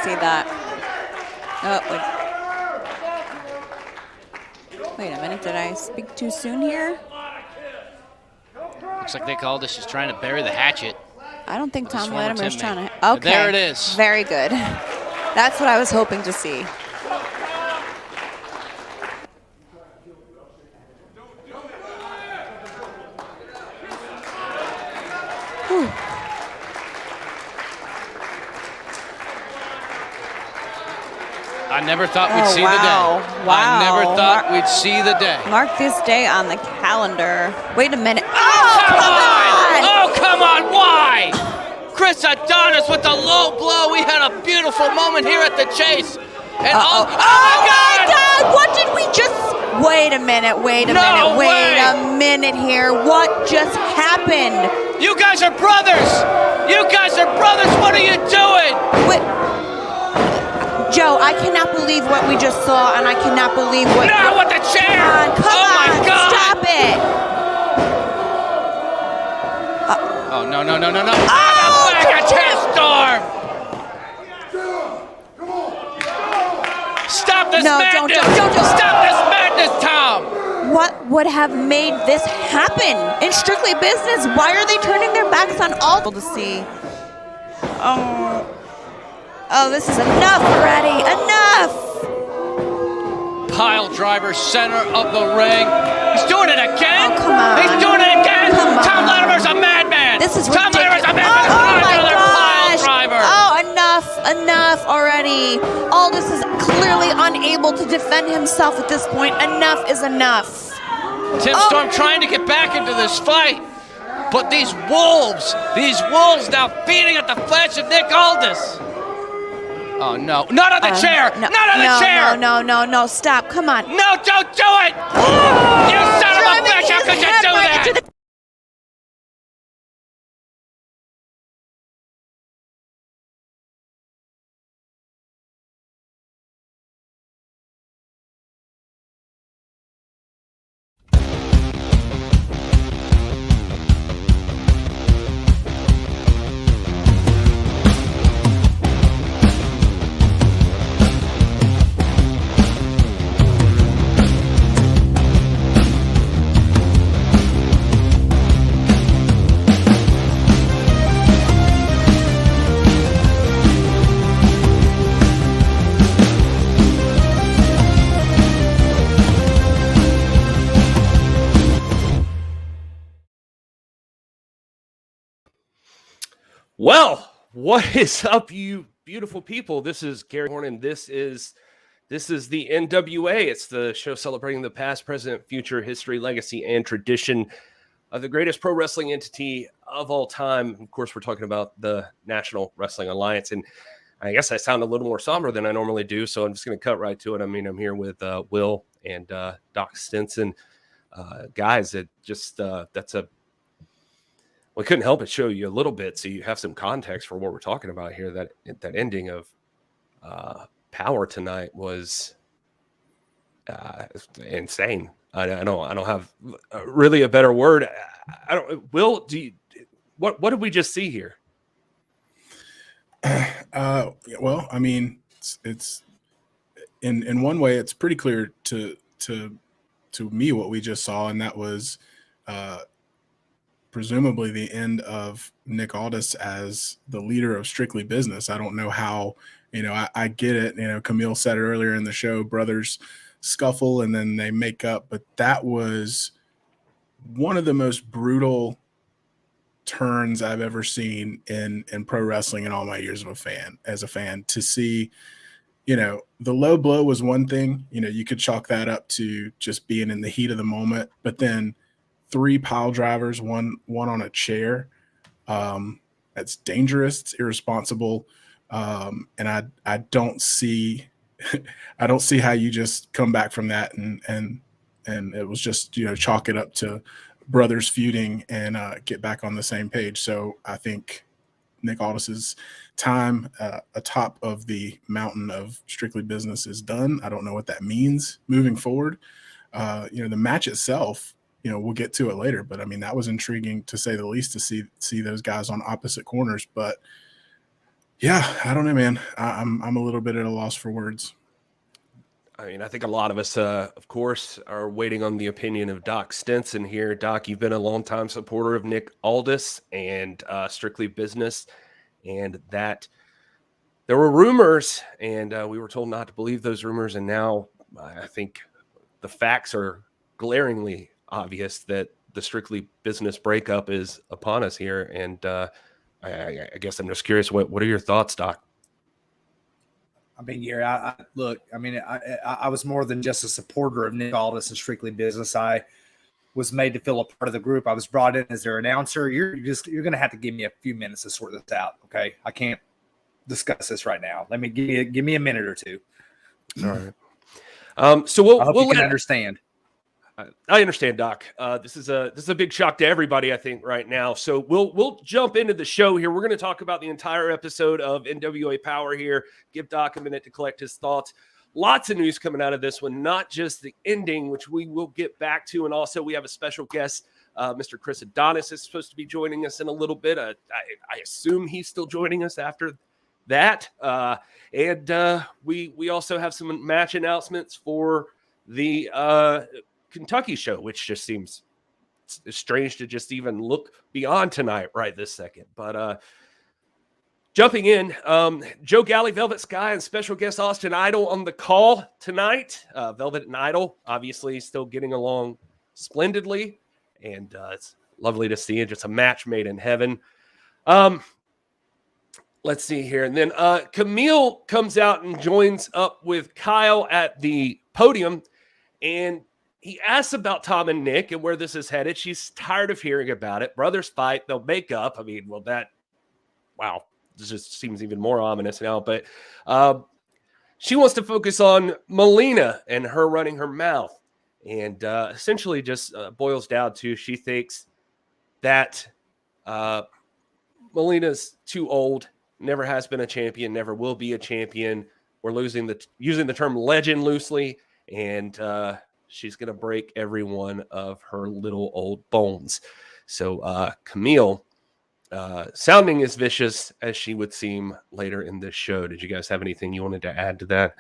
see that. Oh, wait a minute. Did I speak too soon here? Looks like Nick Aldis is trying to bury the hatchet. I don't think Thom Latimer is trying to. Okay. There it is. Very good. That's what I was hoping to see. Whew. I never thought we'd see the day. Wow. I never thought we'd see the day. Mark this day on the calendar. Wait a minute. Oh, come on! Oh, come on! Why? Chris Adonis with the low blow. We had a beautiful moment here at the chase. And oh my God! What did we just... Wait a minute. Wait a minute here. What just happened? You guys are brothers! You guys are brothers! What are you doing? Wait. Joe, I cannot believe what we just saw, and I cannot believe what... No, with the chair! Come on, my God! Stop it! Oh, no. Oh, a chair storm! Stop this madness! Don't. Stop this madness, Thom! What would have made this happen in Strictly Business? Why are they turning their backs on all to see? Oh, this is enough already. Enough! Pile driver, center of the ring. He's doing it again. Oh, come on. He's doing it again. Come on. Thom Latimer's a madman. This is Thom ridiculous. Latimer's a madman. Oh my Another gosh. pile driver. Oh, enough already. Aldis is clearly unable to defend himself at this point. Enough is enough. Tim Storm trying to get back into this fight. But these wolves now feeding at the flesh of Nick Aldis. Oh, no. Not on the chair! No, Not on the chair! No, stop. Come on. No, don't do it! You son of a bitch! How could you do that? Well, what is up, you beautiful people? This is Gary Horne, and this is the NWA. It's the show celebrating the past, present, future, history, legacy, and tradition of the greatest pro wrestling entity of all time. Of course, we're talking about the National Wrestling Alliance, and I guess I sound a little more somber than I normally do, so I'm just going to cut right to it. I mean, I'm here with Wil and Doc Stinson. Guys, it just we couldn't help but show you a little bit so you have some context for what we're talking about here. That ending of Power tonight was insane. I don't have really a better word. Wil, what did we just see here? Well, I mean, it's in one way, it's pretty clear to me what we just saw, and that was presumably the end of Nick Aldis as the leader of Strictly Business. I don't know how, I get it. Camille said it earlier in the show, brothers scuffle and then they make up, but that was one of the most brutal turns I've ever seen in pro wrestling in all my years as a fan to see, the low blow was one thing, you could chalk that up to just being in the heat of the moment, but then 3 pile drivers, one on a chair. That's dangerous. It's irresponsible. And I don't see how you just come back from that and it was just, chalk it up to brothers feuding and get back on the same page. So I think Nick Aldis's time atop of the mountain of Strictly Business is done. I don't know what that means moving forward. The match itself, we'll get to it later, but I mean, that was intriguing to say the least to see those guys on opposite corners. But Yeah, I don't know, man. I'm a little bit at a loss for words. I mean, I think a lot of us, of course, are waiting on the opinion of Doc Stinson here. Doc, you've been a longtime supporter of Nick Aldis and Strictly Business, and that there were rumors, and we were told not to believe those rumors. And now I think the facts are glaringly obvious that the Strictly Business breakup is upon us here. And I guess I'm just curious, what are your thoughts, Doc? I mean, Gary, look, I mean, I was more than just a supporter of Nick Aldis and Strictly Business. I was made to feel a part of the group. I was brought in as their announcer. You're going to have to give me a few minutes to sort this out. Okay. I can't discuss this right now. Let me give me a minute or two. All right. So I hope you can understand. I understand, Doc. This is a big shock to everybody, I think, right now. So we'll jump into the show here. We're going to talk about the entire episode of NWA Power here. Give Doc a minute to collect his thoughts. Lots of news coming out of this one, not just the ending, which we will get back to, and also we have a special guest, Mr. Chris Adonis is supposed to be joining us in a little bit. I assume he's still joining us after that, and we also have some match announcements for the Kentucky show, which just seems strange to just even look beyond tonight right this second. But jumping in, Joe Galley, Velvet Sky, and special guest Austin Idol on the call tonight. Velvet and Idol obviously still getting along splendidly, and it's lovely to see it. Just a match made in heaven. Let's see here. And then Camille comes out and joins up with Kyle at the podium, and he asks about Thom and Nick and where this is headed. She's tired of hearing about it. Brothers fight. They'll make up. I mean, well, wow. This just seems even more ominous now. But she wants to focus on Melina and her running her mouth. And essentially just boils down to she thinks that Melina's too old, never has been a champion, never will be a champion. We're using the term legend loosely. And she's going to break every one of her little old bones. So Camille, sounding as vicious as she would seem later in this show. Did you guys have anything you wanted to add to that?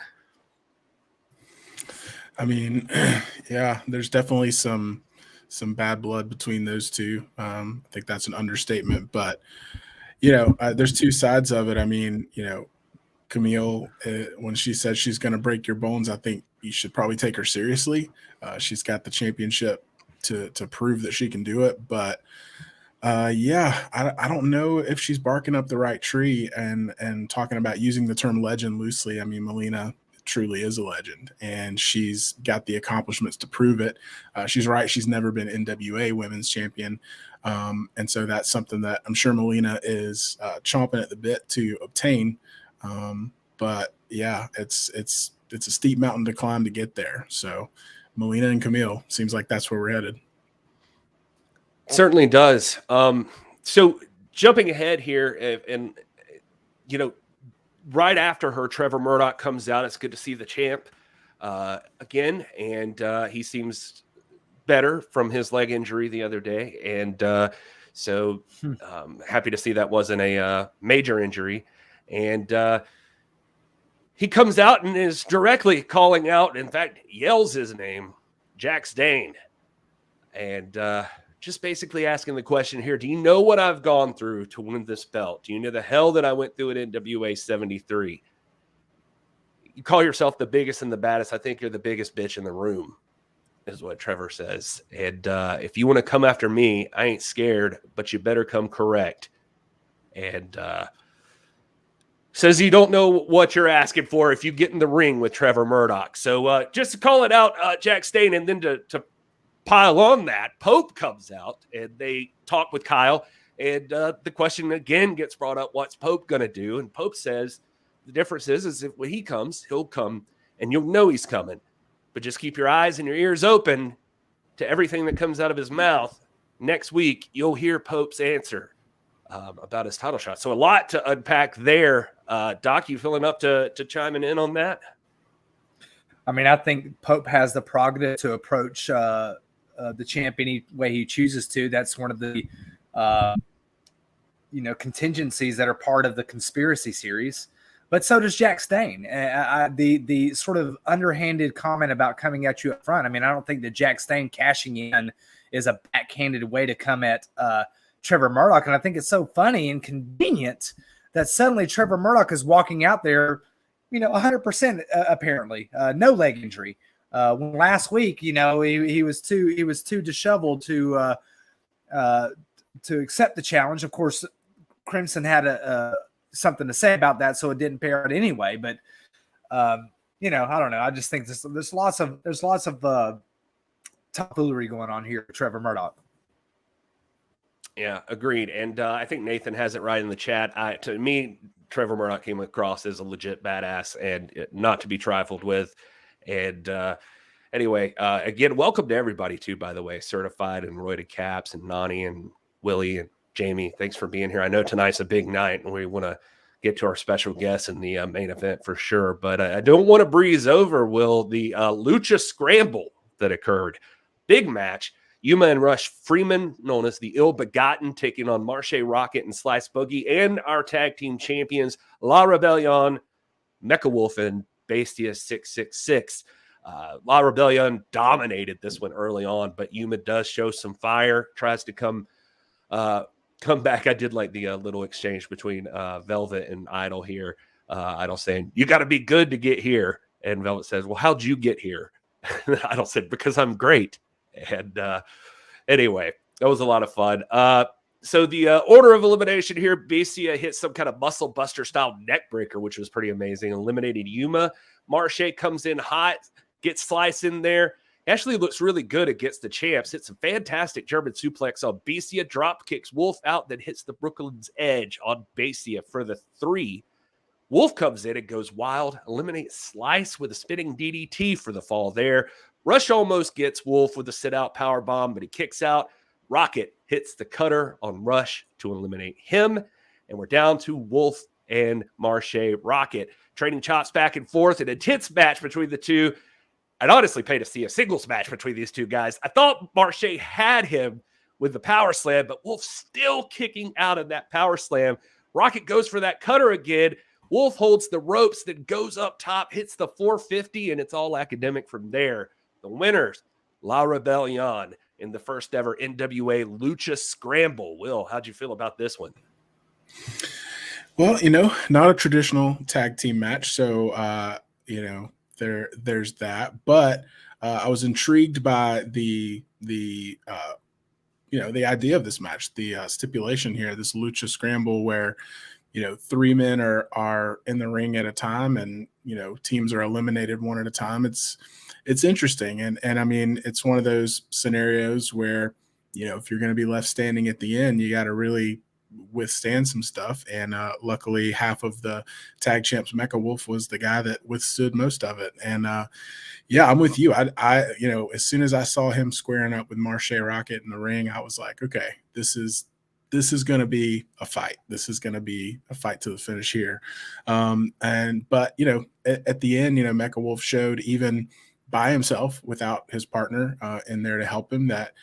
I mean, yeah, there's definitely some bad blood between those two. I think that's an understatement. But, there's two sides of it. I mean, Camille, when she said she's going to break your bones, I think you should probably take her seriously. She's got the championship to prove that she can do it. But yeah, I don't know if she's barking up the right tree and talking about using the term legend loosely. I mean, Melina truly is a legend, and she's got the accomplishments to prove it. She's right. She's never been NWA women's champion. And so that's something that I'm sure Melina is chomping at the bit to obtain. But yeah, it's a steep mountain to climb to get there. So Melina and Camille, seems like that's where we're headed. Certainly does. So jumping ahead here, and right after her, Trevor Murdoch comes out. It's good to see the champ again, and he seems better from his leg injury the other day, and so happy to see that wasn't a major injury. And he comes out and is directly calling out, in fact, yells his name, Jax Dane. And just basically asking the question here, do you know what I've gone through to win this belt? Do you know the hell that I went through at NWA 73? You call yourself the biggest and the baddest. I think you're the biggest bitch in the room, is what Trevor says. And if you want to come after me, I ain't scared, but you better come correct. And says you don't know what you're asking for if you get in the ring with Trevor Murdoch. So just to call it out, Jax Dane, and then to pile on that, Pope comes out and they talk with Kyle. And the question again gets brought up, what's Pope going to do? And Pope says the difference is if when he comes, he'll come and you'll know he's coming. But just keep your eyes and your ears open to everything that comes out of his mouth. Next week, you'll hear Pope's answer about his title shot. So a lot to unpack there. Doc, you feeling up to chiming in on that? I mean, I think Pope has the prerogative to approach the champ any way he chooses to. That's one of the contingencies that are part of the conspiracy series. But so does Jack Stane. The sort of underhanded comment about coming at you up front. I mean, I don't think that Jack Stane cashing in is a backhanded way to come at Trevor Murdoch. And I think it's so funny and convenient that suddenly Trevor Murdoch is walking out there, 100% apparently, no leg injury. When last week, he was too disheveled to accept the challenge. Of course, Crimson had something to say about that, so it didn't pay out anyway. But I don't know. I just think there's lots of tomfoolery going on here with Trevor Murdoch. Yeah, agreed. And I think Nathan has it right in the chat. To me, Trevor Murdoch came across as a legit badass and not to be trifled with. And anyway, again, welcome to everybody too, by the way, Certified and Royded Caps and Nani and Willie and Jamie. Thanks for being here. I know tonight's a big night and we want to get to our special guests in the main event for sure. But I don't want to breeze over, Will, the Lucha Scramble that occurred. Big match. Yuma and Rush Freeman, known as the Ill Begotten, taking on Marche Rocket and Slice Boogie, and our tag team champions, La Rebelión, Mecha Wolf, and Bestia 666. La Rebelión dominated this one early on, but Yuma does show some fire, tries to come back. I did like the little exchange between Velvet and Idol here. Idol saying, "You got to be good to get here." And Velvet says, "Well, how'd you get here?" Idol said, "Because I'm great." And anyway, that was a lot of fun. So the order of elimination here, Bestia hit some kind of muscle buster style neck breaker, which was pretty amazing. Eliminated Yuma. Marche comes in hot, gets Slice in there. Actually looks really good against the champs. Hits a fantastic German suplex on Bestia, drop kicks Wolf out, then hits the Brooklyn's Edge on Bestia for the 3. Wolf comes in and goes wild, eliminates Slice with a spinning DDT for the fall there. Rush almost gets Wolf with a sit-out power bomb, but he kicks out. Rocket hits the cutter on Rush to eliminate him, and we're down to Wolf and Marche Rocket. Trading chops back and forth, an intense match between the two. I'd honestly pay to see a singles match between these two guys. I thought Marche had him with the power slam, but Wolf still kicking out of that power slam. Rocket goes for that cutter again. Wolf holds the ropes, then goes up top, hits the 450, and it's all academic from there. The winners, La Rebelión, in the first ever NWA Lucha Scramble. Will, how'd you feel about this one? Well, not a traditional tag team match. So, there's that. But I was intrigued by the idea of this match, the stipulation here, this Lucha Scramble where, 3 men are in the ring at a time and, teams are eliminated one at a time. It's interesting. And I mean, it's one of those scenarios where, if you're going to be left standing at the end, you got to really withstand some stuff. And luckily half of the tag champs, Mecha Wolf, was the guy that withstood most of it. And yeah, I'm with you. I as soon as I saw him squaring up with Marche Rocket in the ring, I was like, okay, this is going to be a fight. This is going to be a fight to the finish here. But at the end, Mecha Wolf showed, even by himself without his partner in there to help him, that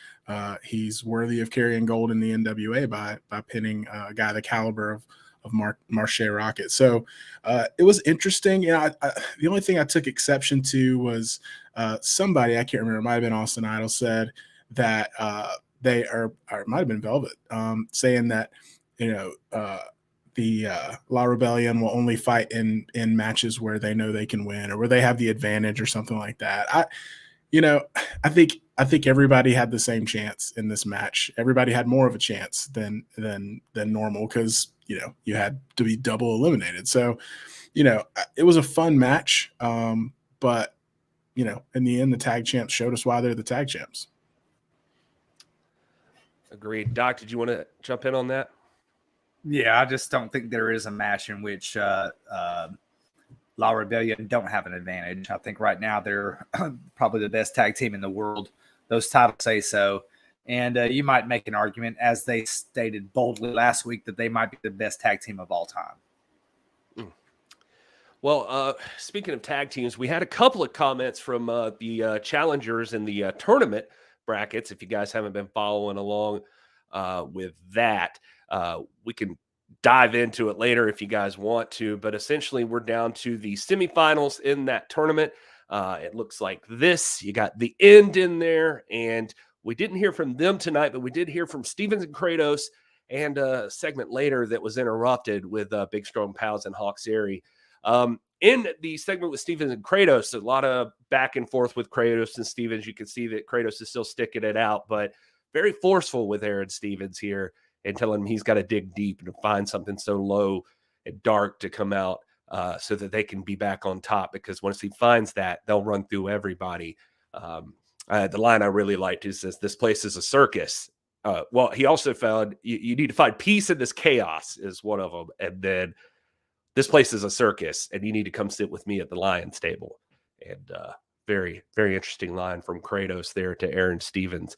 he's worthy of carrying gold in the NWA by pinning a guy the caliber of Marche Rocket. So it was interesting. The only thing I took exception to was somebody, I can't remember, it might have been Austin Idol, said that they are, or it might have been Velvet, saying that the La Rebelión will only fight in matches where they know they can win or where they have the advantage or something like that. I think everybody had the same chance in this match. Everybody had more of a chance than normal because you had to be double eliminated. So it was a fun match, but in the end, the tag champs showed us why they're the tag champs. Agreed. Doc, did you want to jump in on that? Yeah, I just don't think there is a match in which La Rebelión don't have an advantage. I think right now they're probably the best tag team in the world. Those titles say so. And you might make an argument, as they stated boldly last week, that they might be the best tag team of all time. Well, speaking of tag teams, we had a couple of comments from the challengers in the tournament brackets, if you guys haven't been following along with that. We can dive into it later if you guys want to, but essentially we're down to the semifinals in that tournament. It looks like this. You got the End in there, and we didn't hear from them tonight, but we did hear from Stevens and Kratos, and a segment later that was interrupted with Big Strong Pals and Hawks Airy. In the segment with Stevens and Kratos, a lot of back and forth with Kratos and Stevens. You can see that Kratos is still sticking it out, but very forceful with Aaron Stevens here and telling him he's got to dig deep and to find something so low and dark to come out so that they can be back on top, because once he finds that, they'll run through everybody. The line I really liked is this place is a circus. Well, he also found you need to find peace in this chaos is one of them. And then this place is a circus and you need to come sit with me at the Lions table. And very, very interesting line from Kratos there to Aaron Stevens.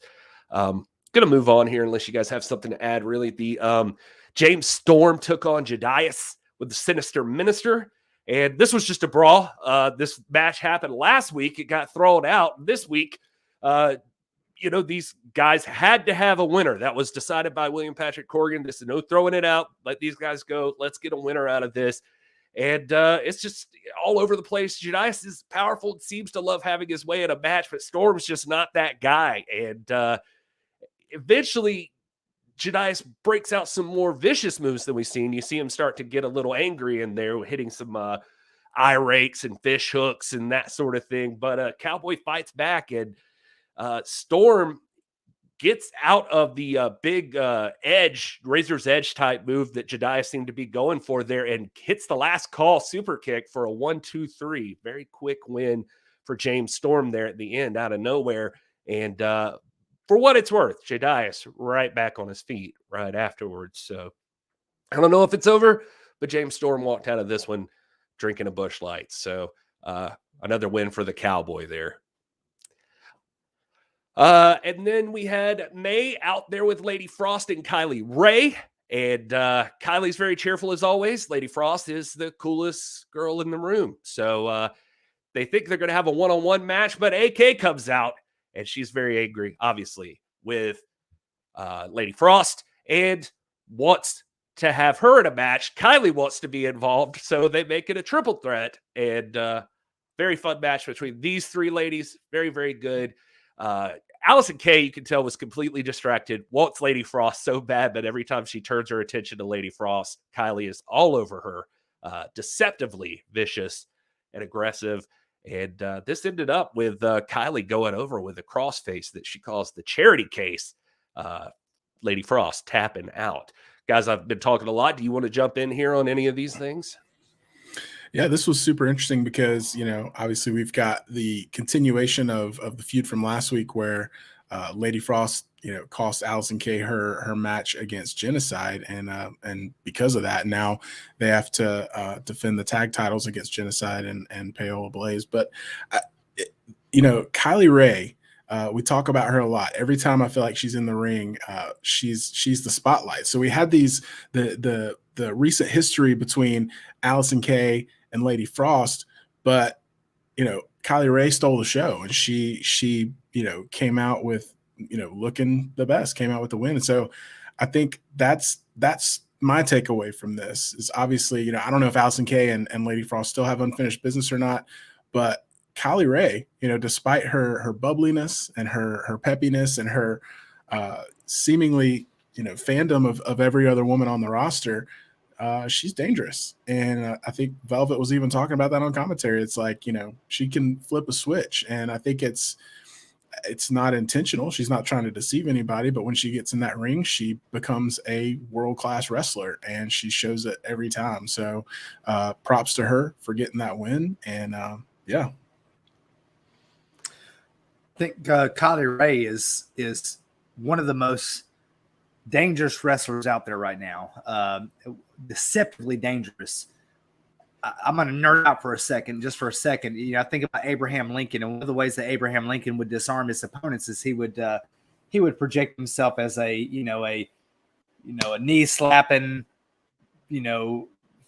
Going to move on here unless you guys have something to add. Really, the James Storm took on Jedias with the Sinister Minister. And this was just a brawl. This match happened last week. It got thrown out. This week, these guys had to have a winner. That was decided by William Patrick Corgan. This is no throwing it out. Let these guys go. Let's get a winner out of this. And it's just all over the place. Jedias is powerful. It seems to love having his way in a match, but Storm's just not that guy. And eventually, Jedias breaks out some more vicious moves than we've seen. You see him start to get a little angry in there, hitting some eye rakes and fish hooks and that sort of thing. But Cowboy fights back, and Storm gets out of the big razor's edge type move that Jedias seemed to be going for there and hits the last call super kick for a 1-2-3. Very quick win for James Storm there at the end out of nowhere. And for what it's worth, Jedias right back on his feet right afterwards. So I don't know if it's over, but James Storm walked out of this one drinking a Busch Light. So another win for the Cowboy there. And then we had May out there with Lady Frost and Kylie Rae. And Kylie's very cheerful as always. Lady Frost is the coolest girl in the room. So they think they're going to have a one-on-one match, but AK comes out. And she's very angry, obviously, with Lady Frost and wants to have her in a match. Kylie wants to be involved, so they make it a triple threat. And very fun match between these three ladies. Very, very good. Allison Kay, you can tell, was completely distracted. Wants Lady Frost so bad, but every time she turns her attention to Lady Frost, Kylie is all over her, deceptively vicious and aggressive. And this ended up with Kylie going over with a crossface that she calls the charity case. Lady Frost tapping out. Guys, I've been talking a lot. Do you want to jump in here on any of these things? Yeah, this was super interesting because, obviously we've got the continuation of the feud from last week where Lady Frost, cost Allison Kay her match against Genocide. And because of that, now they have to defend the tag titles against Genocide and Paola Blaze. But, Kylie Rae, we talk about her a lot. Every time I feel like she's in the ring, she's the spotlight. So we had the recent history between Allison Kay and Lady Frost, but Kylie Rae stole the show, and she came out with looking the best, came out with the win. And so I think that's my takeaway from this is obviously, I don't know if Allison Kay and Lady Frost still have unfinished business or not, but Kylie Rae, despite her bubbliness and her peppiness and her seemingly, fandom of every other woman on the roster, she's dangerous. And I think Velvet was even talking about that on commentary. It's like, she can flip a switch, and I think it's not intentional. She's not trying to deceive anybody, but when she gets in that ring, she becomes a world-class wrestler, and she shows it every time. So props to her for getting that win. And yeah. I think Kylie Rae is one of the most dangerous wrestlers out there right now. Deceptively dangerous. I'm going to nerd out for a second. I think about Abraham Lincoln, and one of the ways that Abraham Lincoln would disarm his opponents is he would project himself as a knee slapping,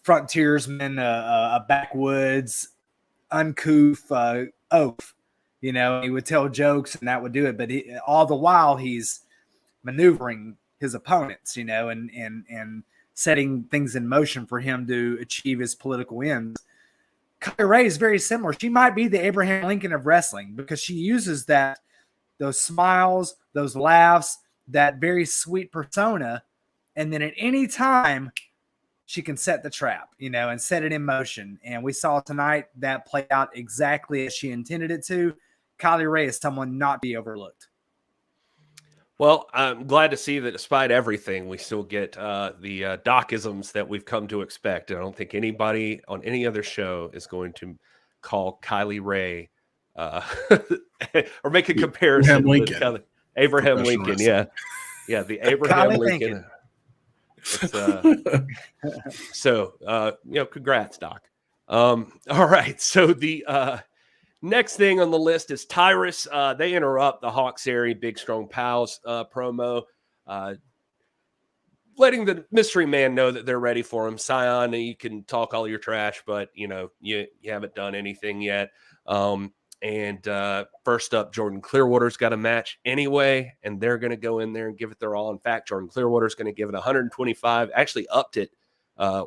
frontiersman, a backwoods, uncouth oaf. He would tell jokes and that would do it. But all the while he's maneuvering his opponents, you know, and setting things in motion for him to achieve his political ends. Kylie Rae is very similar. She might be the Abraham Lincoln of wrestling because she uses those smiles, those laughs, that very sweet persona, and then at any time she can set the trap, you know, and set it in motion. And we saw tonight that play out exactly as she intended it to. Kylie Rae is someone not to be overlooked. Well, I'm glad to see that despite everything, we still get the Docisms that we've come to expect. And I don't think anybody on any other show is going to call Kylie Rae or make a comparison with Abraham Lincoln. Yeah. Yeah. The Abraham Lincoln. So, you know, congrats, Doc. All right. So the next thing on the list is Tyrus. They interrupt the Hawks area, Big Strong Pals promo, letting the mystery man know that they're ready for him. Scion, you can talk all your trash, but you know you haven't done anything yet. And first up, Jordan Clearwater's got a match anyway, and they're going to go in there and give it their all. In fact, Jordan Clearwater's going to give it 125. Actually, upped it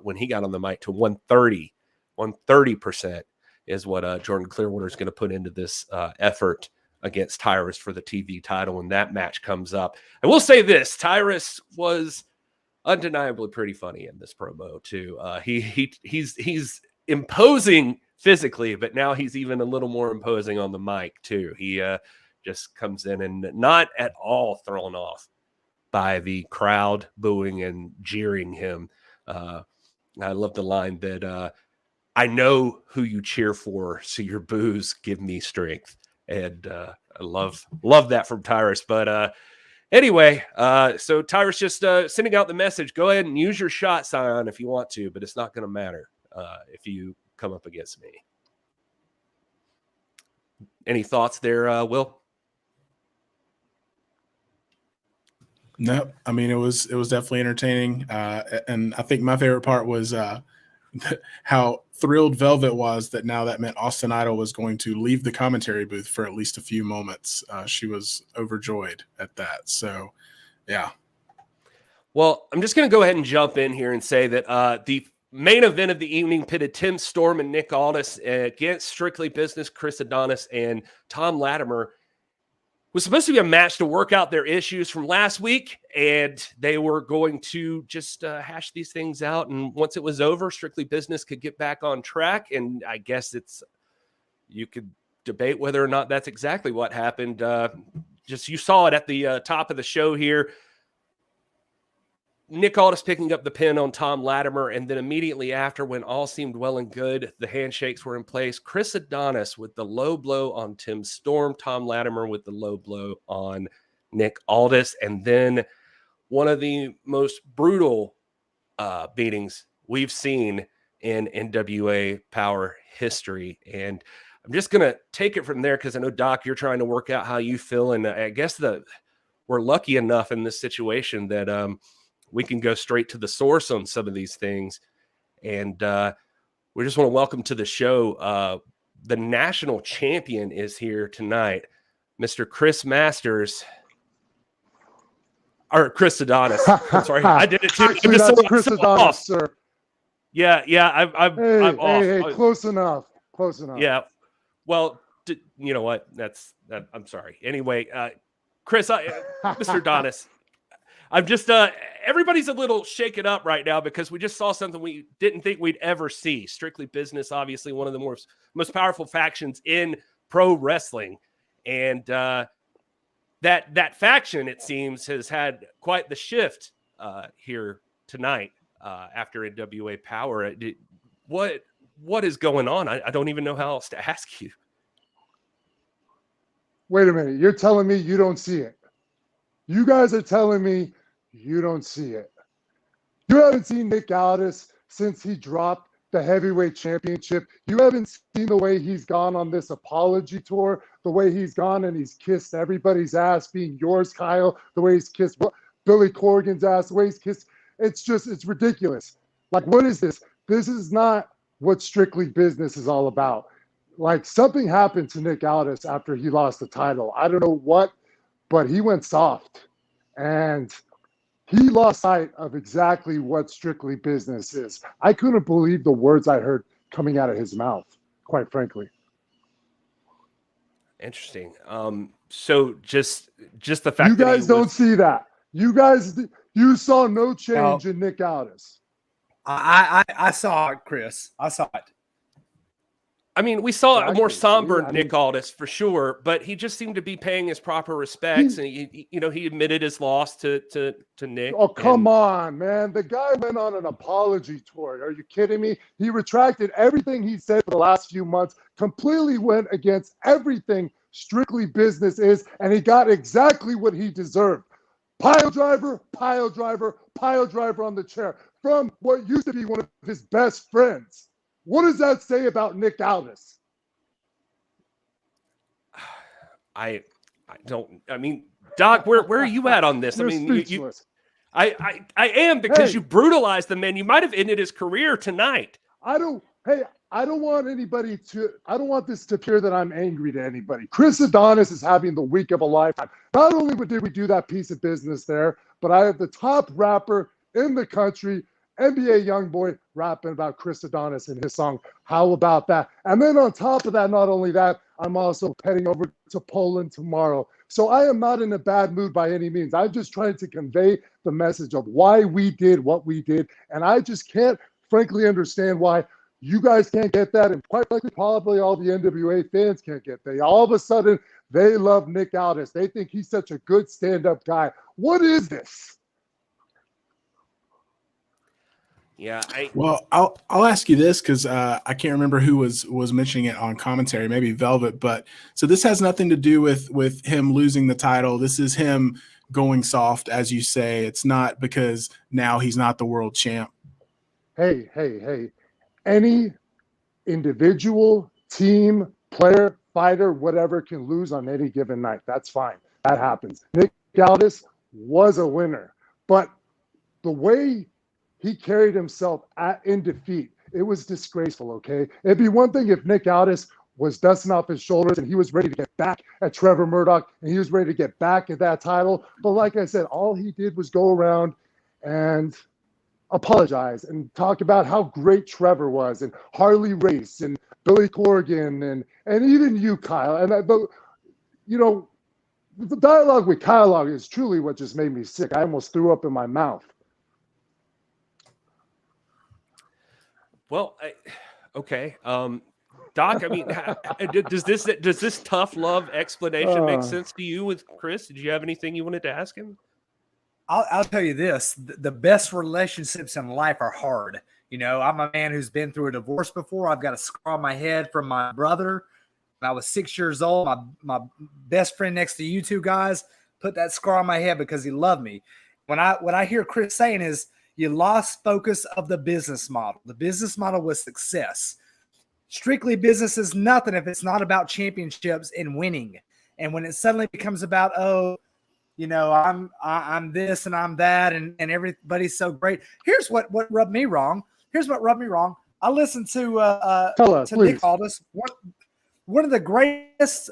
when he got on the mic to 130. 130%. Is what Jordan Clearwater is going to put into this effort against Tyrus for the TV title when that match comes up. I will say this, Tyrus was undeniably pretty funny in this promo too. He's imposing physically, but now he's even a little more imposing on the mic too. He just comes in and not at all thrown off by the crowd booing and jeering him. I love the line that I know who you cheer for, so your boos give me strength. And I love that from Tyrus. But anyway, so Tyrus just sending out the message. Go ahead and use your shot, Scion, if you want to, but it's not going to matter if you come up against me. Any thoughts there, Will? No, I mean, it was definitely entertaining. And I think my favorite part was how thrilled Velvet was that now that meant Austin Idol was going to leave the commentary booth for at least a few moments. She was overjoyed at that. So, yeah. Well, I'm just going to go ahead and jump in here and say that the main event of the evening pitted Tim Storm and Nick Aldis against Strictly Business, Chris Adonis, and Thom Latimer. Was supposed to be a match to work out their issues from last week, and they were going to just hash these things out. And once it was over, Strictly Business could get back on track. And I guess you could debate whether or not that's exactly what happened. Just you saw it at the top of the show here. Nick Aldis picking up the pin on Thom Latimer, and then immediately after, when all seemed well and good, the handshakes were in place. Chris Adonis with the low blow on Tim Storm, Thom Latimer with the low blow on Nick Aldis, and then one of the most brutal beatings we've seen in NWA Power history. And I'm just going to take it from there because I know, Doc, you're trying to work out how you feel, and I guess we're lucky enough in this situation that we can go straight to the source on some of these things. And we just want to welcome to the show. The national champion is here tonight, Mr. Chris Masters. Or Chris Adonis. I'm sorry. I did it too. Actually, that's Chris Adonis, sir. Yeah. I'm off. Hey, close enough. Close enough. Yeah. Well, you know what? I'm sorry. Anyway, Chris, Mr. Adonis, I'm just everybody's a little shaken up right now because we just saw something we didn't think we'd ever see. Strictly Business, obviously one of the most powerful factions in pro wrestling, and that faction, it seems, has had quite the shift here tonight after NWA Power. What is going on? I don't even know how else to ask you. Wait a minute. You're telling me you don't see it? You guys are telling me you don't see it. You haven't seen Nick Aldis since he dropped the heavyweight championship. You haven't seen the way he's gone on this apology tour, the way he's gone and he's kissed everybody's ass, being yours, Kyle, the way he's kissed Billy Corgan's ass, the way he's kissed. It's ridiculous. Like, what is this? This is not what Strictly Business is all about. Like, something happened to Nick Aldis after he lost the title. I don't know what, but he went soft. And he lost sight of exactly what strictly business is. I couldn't believe the words I heard coming out of his mouth, quite frankly. Interesting. So just the fact you that guys don't see that. You saw no change in Nick Aldis. I saw it, Chris. I saw it. I mean, we saw a more somber I Nick Aldis for sure, but he just seemed to be paying his proper respects, and he admitted his loss to Nick. Oh, come on, man! The guy went on an apology tour. Are you kidding me? He retracted everything he said for the last few months. Completely went against everything strictly business is, and he got exactly what he deserved. Pile driver, pile driver, pile driver on the chair from what used to be one of his best friends. What does that say about Nick Aldis? I don't. I mean, Doc, where are you at on this? You're I mean, speechless. I am, because you brutalized the man. You might have ended his career tonight. I don't want this to appear that I'm angry to anybody. Chris Adonis is having the week of a lifetime. Not only did we do that piece of business there, but I have the top rapper in the country, NBA Youngboy, rapping about Chris Adonis in his song. How about that? And then on top of that, not only that, I'm also heading over to Poland tomorrow. So I am not in a bad mood by any means. I'm just trying to convey the message of why we did what we did. And I just can't frankly understand why you guys can't get that. And quite frankly, probably all the NWA fans can't get that. All of a sudden, they love Nick Aldis. They think he's such a good stand-up guy. What is this? Yeah. Well, I'll ask you this, because I can't remember who was mentioning it on commentary, maybe Velvet. But so this has nothing to do with him losing the title. This is him going soft, as you say. It's not because now he's not the world champ. Hey. Any individual, team, player, fighter, whatever, can lose on any given night. That's fine. That happens. Nick Aldis was a winner. But the way he carried himself in defeat, it was disgraceful, okay? It'd be one thing if Nick Aldis was dusting off his shoulders and he was ready to get back at Trevor Murdoch and he was ready to get back at that title. But like I said, all he did was go around and apologize and talk about how great Trevor was, and Harley Race and Billy Corgan and even you, Kyle. And the dialogue with Kyle is truly what just made me sick. I almost threw up in my mouth. Well, okay. Doc, I mean, does this tough love explanation make sense to you with Chris? Did you have anything you wanted to ask him? I'll tell you this: the best relationships in life are hard. You know, I'm a man who's been through a divorce before. I've got a scar on my head from my brother when I was 6 years old. My best friend next to you two guys put that scar on my head because he loved me. What I hear Chris saying is, you lost focus of the business model. The business model was success. Strictly business is nothing if it's not about championships and winning. And when it suddenly becomes about, I'm this and I'm that and everybody's so great. Here's what rubbed me wrong. I listened to Nick Aldis, one of the greatest,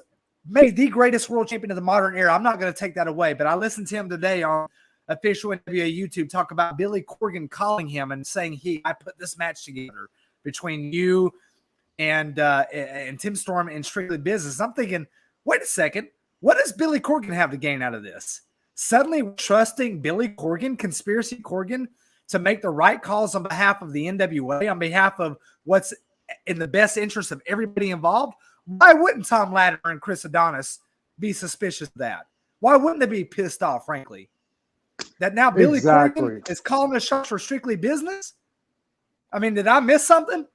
maybe the greatest world champion of the modern era. I'm not going to take that away, but I listened to him today on official NWA YouTube talk about Billy Corgan calling him and saying, I put this match together between you and Tim Storm and Strictly Business. I'm thinking, wait a second. What does Billy Corgan have to gain out of this? Suddenly trusting Billy Corgan, Conspiracy Corgan, to make the right calls on behalf of the NWA, on behalf of what's in the best interest of everybody involved? Why wouldn't Thom Latimer and Chris Adonis be suspicious of that? Why wouldn't they be pissed off, frankly? That now Billy Corgan is calling the shots for Strictly Business? I mean, did I miss something?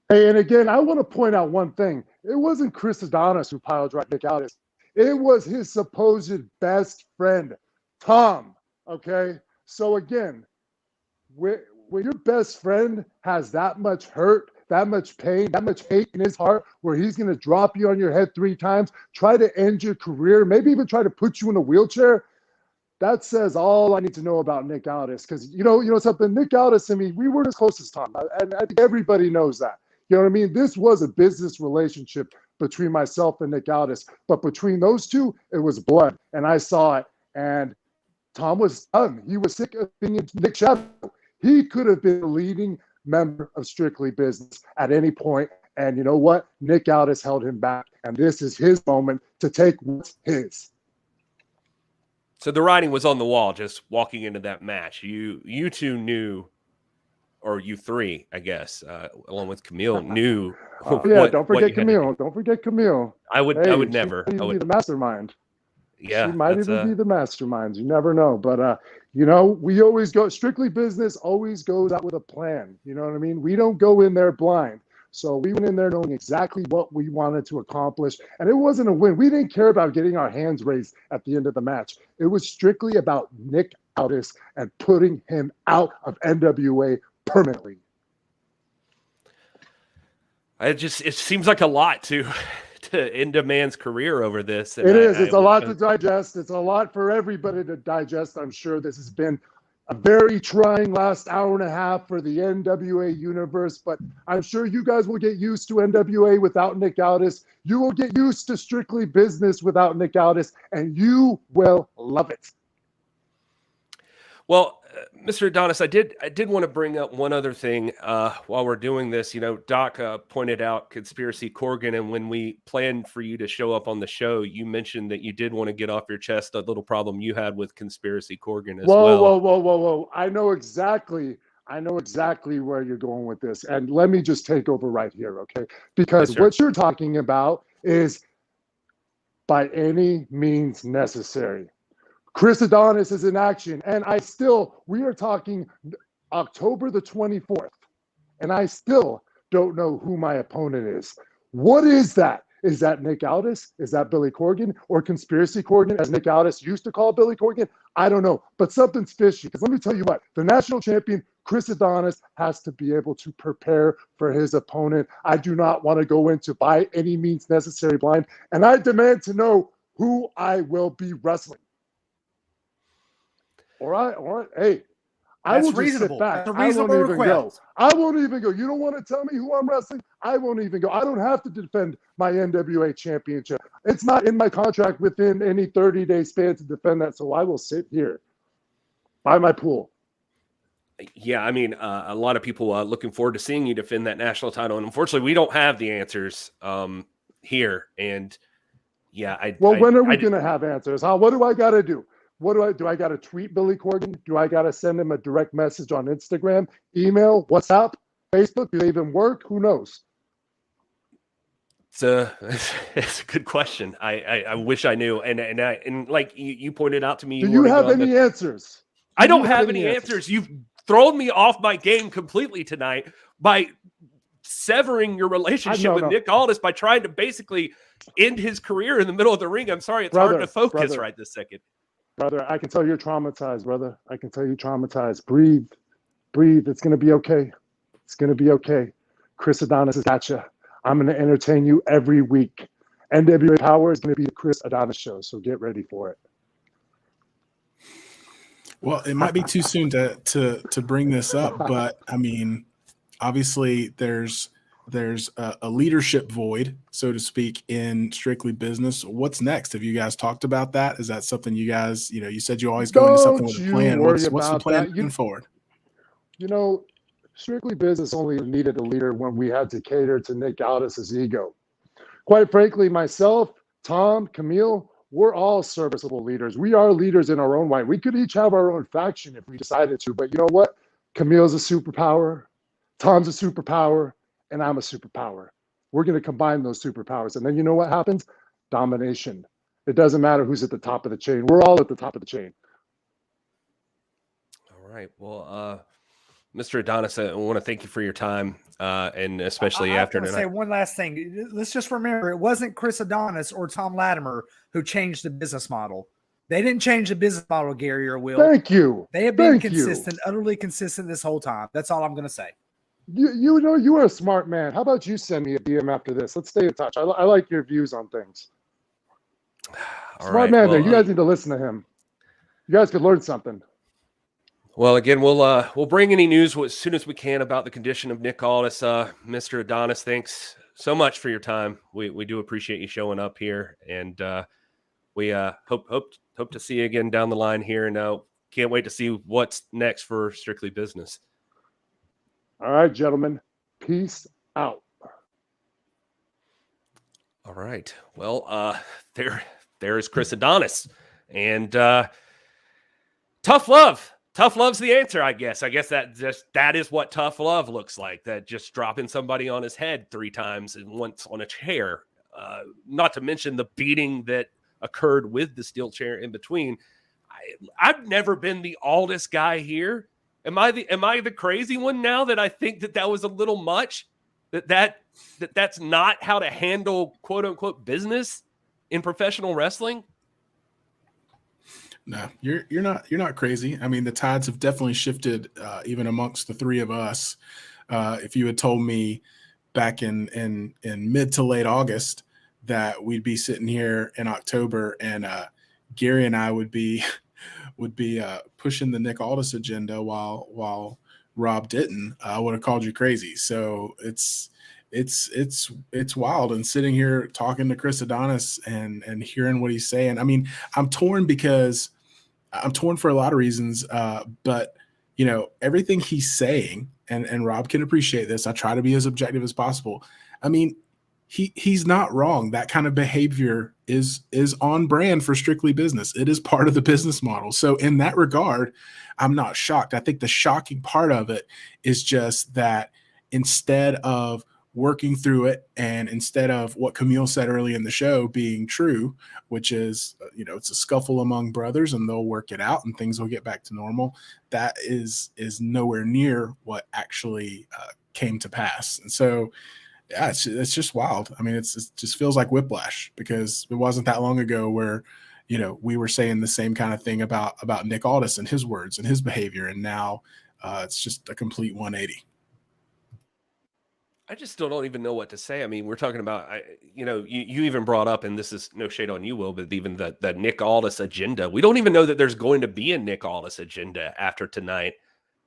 Hey, and again, I want to point out one thing. It wasn't Chris Adonis who pile drive Nick Aldis. It was his supposed best friend, Thom. Okay? So again, when your best friend has that much hurt, that much pain, that much hate in his heart, where he's going to drop you on your head 3 times, try to end your career, maybe even try to put you in a wheelchair, that says all I need to know about Nick Aldis. Because, you know something, Nick Aldis and me, we weren't as close as Thom. And I think everybody knows that. You know what I mean? This was a business relationship between myself and Nick Aldis. But between those two, it was blood. And I saw it. And Thom was done. He was sick of being Nick Shadow. He could have been the leading member of Strictly Business at any point. And you know what? Nick Aldis held him back. And this is his moment to take what's his. So the writing was on the wall just walking into that match. You two knew, or you three, I guess, along with Camille, knew. Don't forget Camille. Don't forget Camille. I would never. She might even be the mastermind. Yeah, she might even be the mastermind. You never know. But we always go. Strictly Business always goes out with a plan. You know what I mean? We don't go in there blind. So we went in there knowing exactly what we wanted to accomplish. And it wasn't a win. We didn't care about getting our hands raised at the end of the match. It was strictly about Nick Aldis and putting him out of NWA permanently. It seems like a lot to end a man's career over this. And it's a lot to digest. It's a lot for everybody to digest. I'm sure this has been a very trying last hour and a half for the NWA universe, but I'm sure you guys will get used to NWA without Nick Aldis. You will get used to Strictly Business without Nick Aldis, and you will love it. Well, Mr. Adonis, I did want to bring up one other thing while we're doing this. Doc pointed out Conspiracy Corgan, and when we planned for you to show up on the show, you mentioned that you did want to get off your chest a little problem you had with Conspiracy Corgan as well. Whoa. I know exactly where you're going with this. And let me just take over right here, okay? Because what you're talking about is by any means necessary. Chris Adonis is in action, and we are talking October the 24th, and I still don't know who my opponent is. What is that? Is that Nick Aldis? Is that Billy Corgan? Or Conspiracy Corgan, as Nick Aldis used to call Billy Corgan? I don't know, but something's fishy, because let me tell you what, the national champion, Chris Adonis, has to be able to prepare for his opponent. I do not want to go into by any means necessary blind, and I demand to know who I will be wrestling. All right. Hey, I will just sit back. That's a reasonable request. I won't even go. You don't want to tell me who I'm wrestling? I won't even go. I don't have to defend my NWA championship. It's not in my contract within any 30-day span to defend that, so I will sit here by my pool. Yeah, I mean, a lot of people looking forward to seeing you defend that national title, and unfortunately, we don't have the answers here. And yeah, when are we going to have answers? What do I got to do? Do I got to tweet Billy Corgan? Do I got to send him a direct message on Instagram, email, WhatsApp, Facebook? Do they even work? Who knows? It's a good question. I wish I knew. And like you pointed out to me. Do you have any answers? I don't have any answers. You've thrown me off my game completely tonight by severing your relationship with Nick Aldis by trying to basically end his career in the middle of the ring. I'm sorry. It's hard to focus right this second. Brother, I can tell you're traumatized, brother. I can tell you're traumatized. Breathe. It's going to be okay. It's going to be okay. Chris Adonis has got you. I'm going to entertain you every week. NWA Power is going to be the Chris Adonis show, so get ready for it. Well, it might be too soon to bring this up, but I mean, obviously there's a leadership void, so to speak, in Strictly Business. What's next? Have you guys talked about that? Is that something you guys, you said you always go into something with a plan. What's the plan moving forward? Strictly Business only needed a leader when we had to cater to Nick Aldis' ego. Quite frankly, myself, Thom, Camille, we're all serviceable leaders. We are leaders in our own way. We could each have our own faction if we decided to, but you know what? Camille's a superpower, Thom's a superpower, and I'm a superpower. We're going to combine those superpowers. And then you know what happens? Domination. It doesn't matter who's at the top of the chain. We're all at the top of the chain. All right. Well, Mr. Adonis, I want to thank you for your time, and especially after tonight. I want to say one last thing. Let's just remember, it wasn't Chris Adonis or Thom Latimer who changed the business model. They didn't change the business model, Gary or Wil. Thank you. They have been consistent, utterly consistent this whole time. That's all I'm going to say. You know you are a smart man. How about you send me a DM after this? Let's stay in touch. I like your views on things. Smart man there. You guys need to listen to him. You guys could learn something. Well, again, we'll bring any news as soon as we can about the condition of Nick Aldis. Mr. Adonis, thanks so much for your time. We do appreciate you showing up here, and we hope to see you again down the line here. And can't wait to see what's next for Strictly Business. All right, gentlemen. Peace out. All right. Well, there is Chris Adonis. And tough love. Tough love's the answer, I guess. I guess that is what tough love looks like. That just dropping somebody on his head 3 times and once on a chair. Not to mention the beating that occurred with the steel chair in between. I've never been the Aldis guy here. Am I the crazy one now that I think that was a little much? That's not how to handle quote unquote business in professional wrestling? No, you're not crazy. I mean, the tides have definitely shifted, even amongst the 3 of us. If you had told me back in mid to late August that we'd be sitting here in October and Gary and I would be pushing the Nick Aldis agenda while Rob didn't, I would have called you crazy. So it's wild. And sitting here talking to Chris Adonis and hearing what he's saying, I mean, I'm torn for a lot of reasons. But you know, everything he's saying, and Rob can appreciate this. I try to be as objective as possible. I mean, he's not wrong. That kind of behavior is on brand for Strictly Business. It is part of the business model. So in that regard, I'm not shocked. I think the shocking part of it is just that instead of working through it, and instead of what Camille said early in the show being true, which is, you know, it's a scuffle among brothers and they'll work it out and things will get back to normal, that is nowhere near what actually came to pass. And so, yeah, it's just wild. I mean, it just feels like whiplash, because it wasn't that long ago where, you know, we were saying the same kind of thing about Nick Aldis and his words and his behavior, and now it's just a complete 180. I just still don't even know what to say. I mean, we're talking about, you even brought up, and this is no shade on you, Will, but even the Nick Aldis agenda. We don't even know that there's going to be a Nick Aldis agenda after tonight.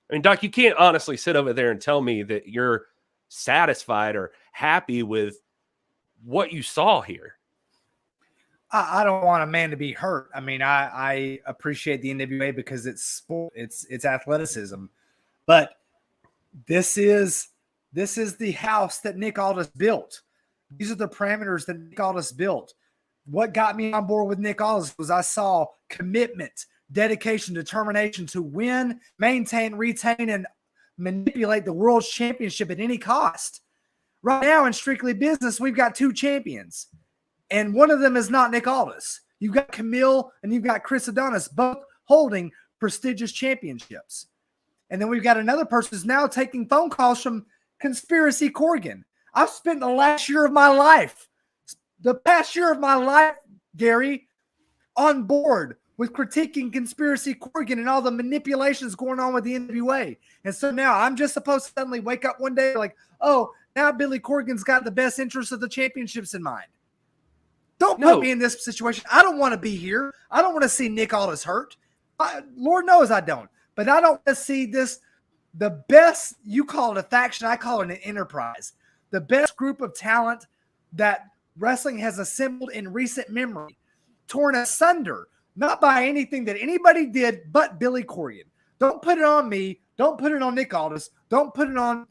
I mean, Doc, you can't honestly sit over there and tell me that you're satisfied or happy with what you saw here. I don't want a man to be hurt. I mean, I appreciate the NWA because it's sport, it's athleticism, but this is the house that Nick Aldis built. These are the parameters that Nick Aldis built. What got me on board with Nick Aldis was I saw commitment, dedication, determination to win, maintain, retain, and manipulate the world championship at any cost. Right now in Strictly Business, we've got 2 champions, and one of them is not Nick Aldis. You've got Camille and you've got Chris Adonis, both holding prestigious championships. And then we've got another person who's now taking phone calls from Conspiracy Corgan. I've spent the past year of my life, Gary, on board with critiquing Conspiracy Corgan and all the manipulations going on with the NWA. And so now I'm just supposed to suddenly wake up one day like, oh, now Billy Corgan's got the best interests of the championships in mind. Don't put me in this situation. I don't want to be here. I don't want to see Nick Aldis hurt. Lord knows I don't. But I don't want to see this, the best, you call it a faction, I call it an enterprise. The best group of talent that wrestling has assembled in recent memory, torn asunder, not by anything that anybody did but Billy Corgan. Don't put it on me. Don't put it on Nick Aldis. Don't put it on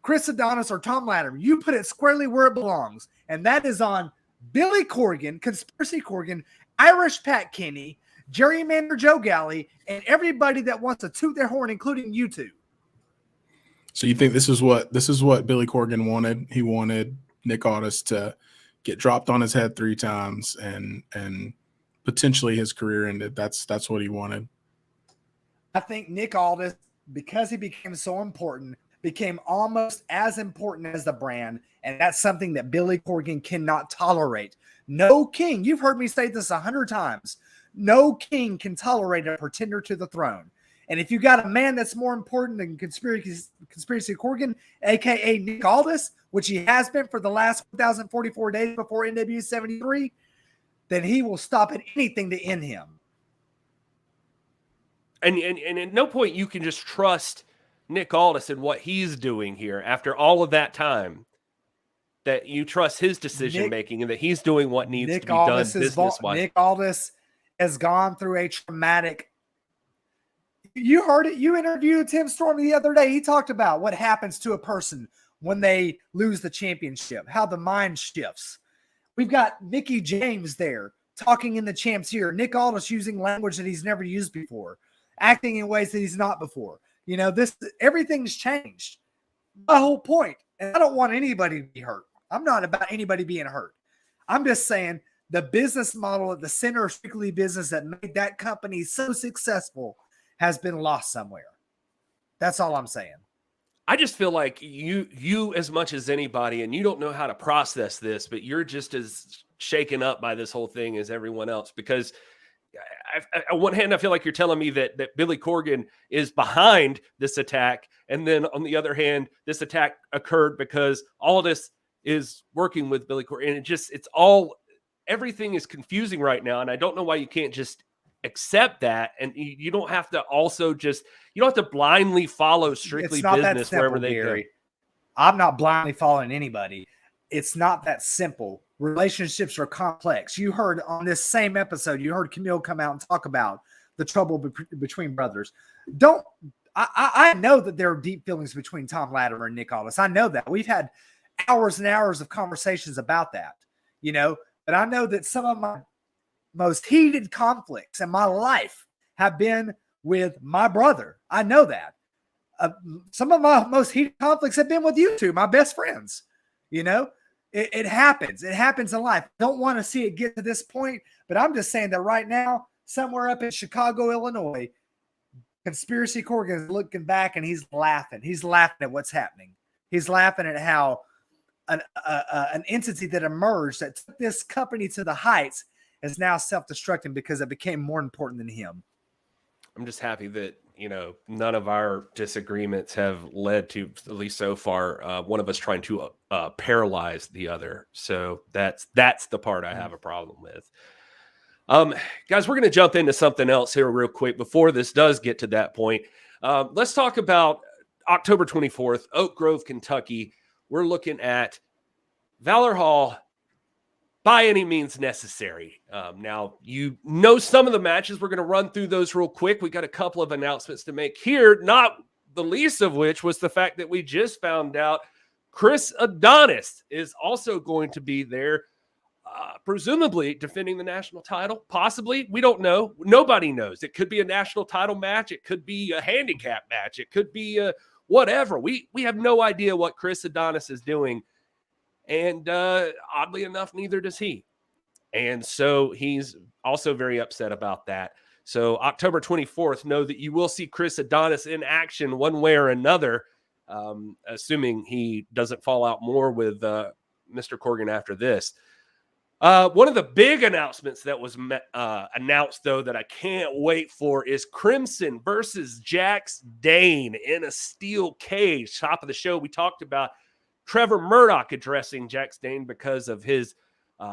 Chris Adonis or Thom Latimer. You put it squarely where it belongs, and that is on Billy Corgan, Conspiracy Corgan, Irish Pat Kenny, Gerrymander Joe Galley, and everybody that wants to toot their horn, including you two. So you think this is what Billy Corgan wanted? He wanted Nick Aldis to get dropped on his head 3 times and potentially his career ended. That's what he wanted. I think Nick Aldis, because he became so important, became almost as important as the brand, and that's something that Billy Corgan cannot tolerate. No king, you've heard me say this 100 times, no king can tolerate a pretender to the throne. And if you got a man that's more important than Conspiracy Corgan, a.k.a. Nick Aldis, which he has been for the last 1,044 days before NWA 73, then he will stop at anything to end him. And at no point you can just trust Nick Aldis and what he's doing here after all of that time. that you trust his decision making and that he's doing what needs to be done business-wise. Nick Aldis has gone through a traumatic. You heard it. You interviewed Tim Storm the other day. He talked about what happens to a person when they lose the championship, how the mind shifts. We've got Mickey James there talking in the champ's ear. Nick Aldis using language that he's never used before, acting in ways that he's not before. You know, everything's changed. My whole point, and I don't want anybody to be hurt. I'm not about anybody being hurt. I'm just saying the business model at the center of Strictly Business that made that company so successful has been lost somewhere. That's all I'm saying. I just feel like you as much as anybody, and you don't know how to process this, but you're just as shaken up by this whole thing as everyone else, because on one hand, I feel like you're telling me that Billy Corgan is behind this attack. And then on the other hand, this attack occurred because Aldis is working with Billy Corgan. And everything is confusing right now. And I don't know why you can't just accept that. And you don't have to you don't have to blindly follow Strictly Business wherever they go. I'm not blindly following anybody. It's not that simple. Relationships are complex. You heard on this same episode, you heard Camille come out and talk about the trouble between brothers. I know that there are deep feelings between Thom Latimer and Nick Aldis. I know that. We've had hours and hours of conversations about that, but I know that some of my most heated conflicts in my life have been with my brother. I know that. Some of my most heated conflicts have been with you two, my best friends. It happens. It happens in life. Don't want to see it get to this point, but I'm just saying that right now, somewhere up in Chicago, Illinois, Conspiracy Corgan is looking back and he's laughing. He's laughing at what's happening. He's laughing at how an entity that emerged that took this company to the heights is now self-destructing because it became more important than him. I'm just happy that, none of our disagreements have led to, at least so far, one of us trying to paralyze the other. So that's the part I have a problem with. Guys, we're going to jump into something else here real quick before this does get to that point. Let's talk about October 24th, Oak Grove, Kentucky. We're looking at Valor Hall by any means necessary. Now, some of the matches. We're going to run through those real quick. We got a couple of announcements to make here, not the least of which was the fact that we just found out Chris Adonis is also going to be there, presumably defending the national title. Possibly. We don't know. Nobody knows. It could be a national title match. It could be a handicap match. It could be whatever. We have no idea what Chris Adonis is doing. And oddly enough, neither does he. And so he's also very upset about that. So October 24th, know that you will see Chris Adonis in action one way or another, assuming he doesn't fall out more with Mr. Corgan after this. One of the big announcements that was announced, though, that I can't wait for is Crimson versus Jax Dane in a steel cage. Top of the show, we talked about Trevor Murdoch addressing Jax Dane because of his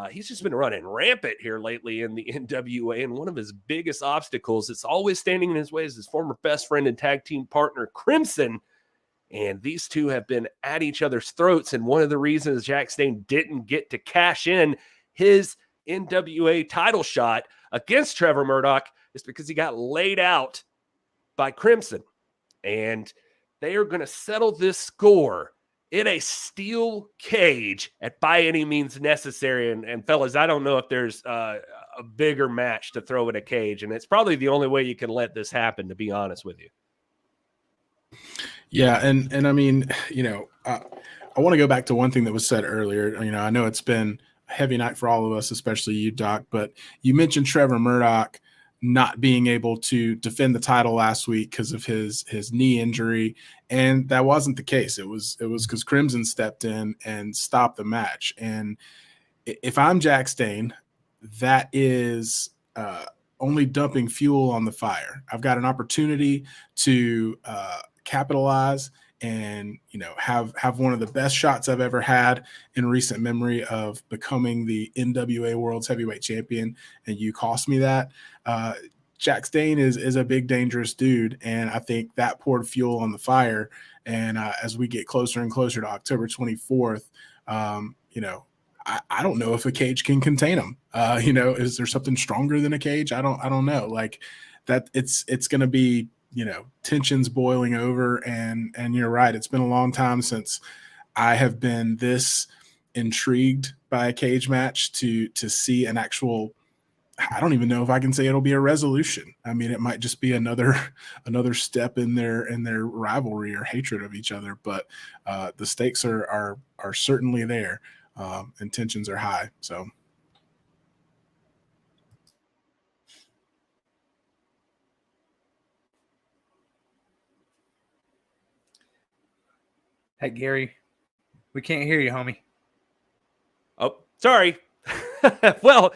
he's just been running rampant here lately in the NWA, and one of his biggest obstacles that's always standing in his way is his former best friend and tag team partner Crimson, and these two have been at each other's throats, and one of the reasons Jax Dane didn't get to cash in his NWA title shot against Trevor Murdoch is because he got laid out by Crimson, and they are going to settle this score in a steel cage at By Any Means Necessary. And fellas, I don't know if there's a bigger match to throw in a cage. And it's probably the only way you can let this happen, to be honest with you. Yeah. And I mean, I want to go back to one thing that was said earlier. I know it's been a heavy night for all of us, especially you, Doc, but you mentioned Trevor Murdoch not being able to defend the title last week because of his knee injury. And that wasn't the case. It was because Crimson stepped in and stopped the match. And if I'm Jax Dane, that is only dumping fuel on the fire. I've got an opportunity to capitalize and, have one of the best shots I've ever had in recent memory of becoming the NWA World's Heavyweight Champion. And you cost me that. Jax Dane is a big, dangerous dude. And I think that poured fuel on the fire. And as we get closer and closer to October 24th, You know, I don't know if a cage can contain them. You know, is there something stronger than a cage? I don't know. Like that, it's going to be, you know, tensions boiling over, and you're right. It's been a long time since I have been this intrigued by a cage match to see an actual. I don't even know if I can say it'll be a resolution. I mean, it might just be another step in their rivalry or hatred of each other. But the stakes are certainly there, and tensions are high. So. Hey, Gary, we can't hear you, homie. Oh, sorry. Well,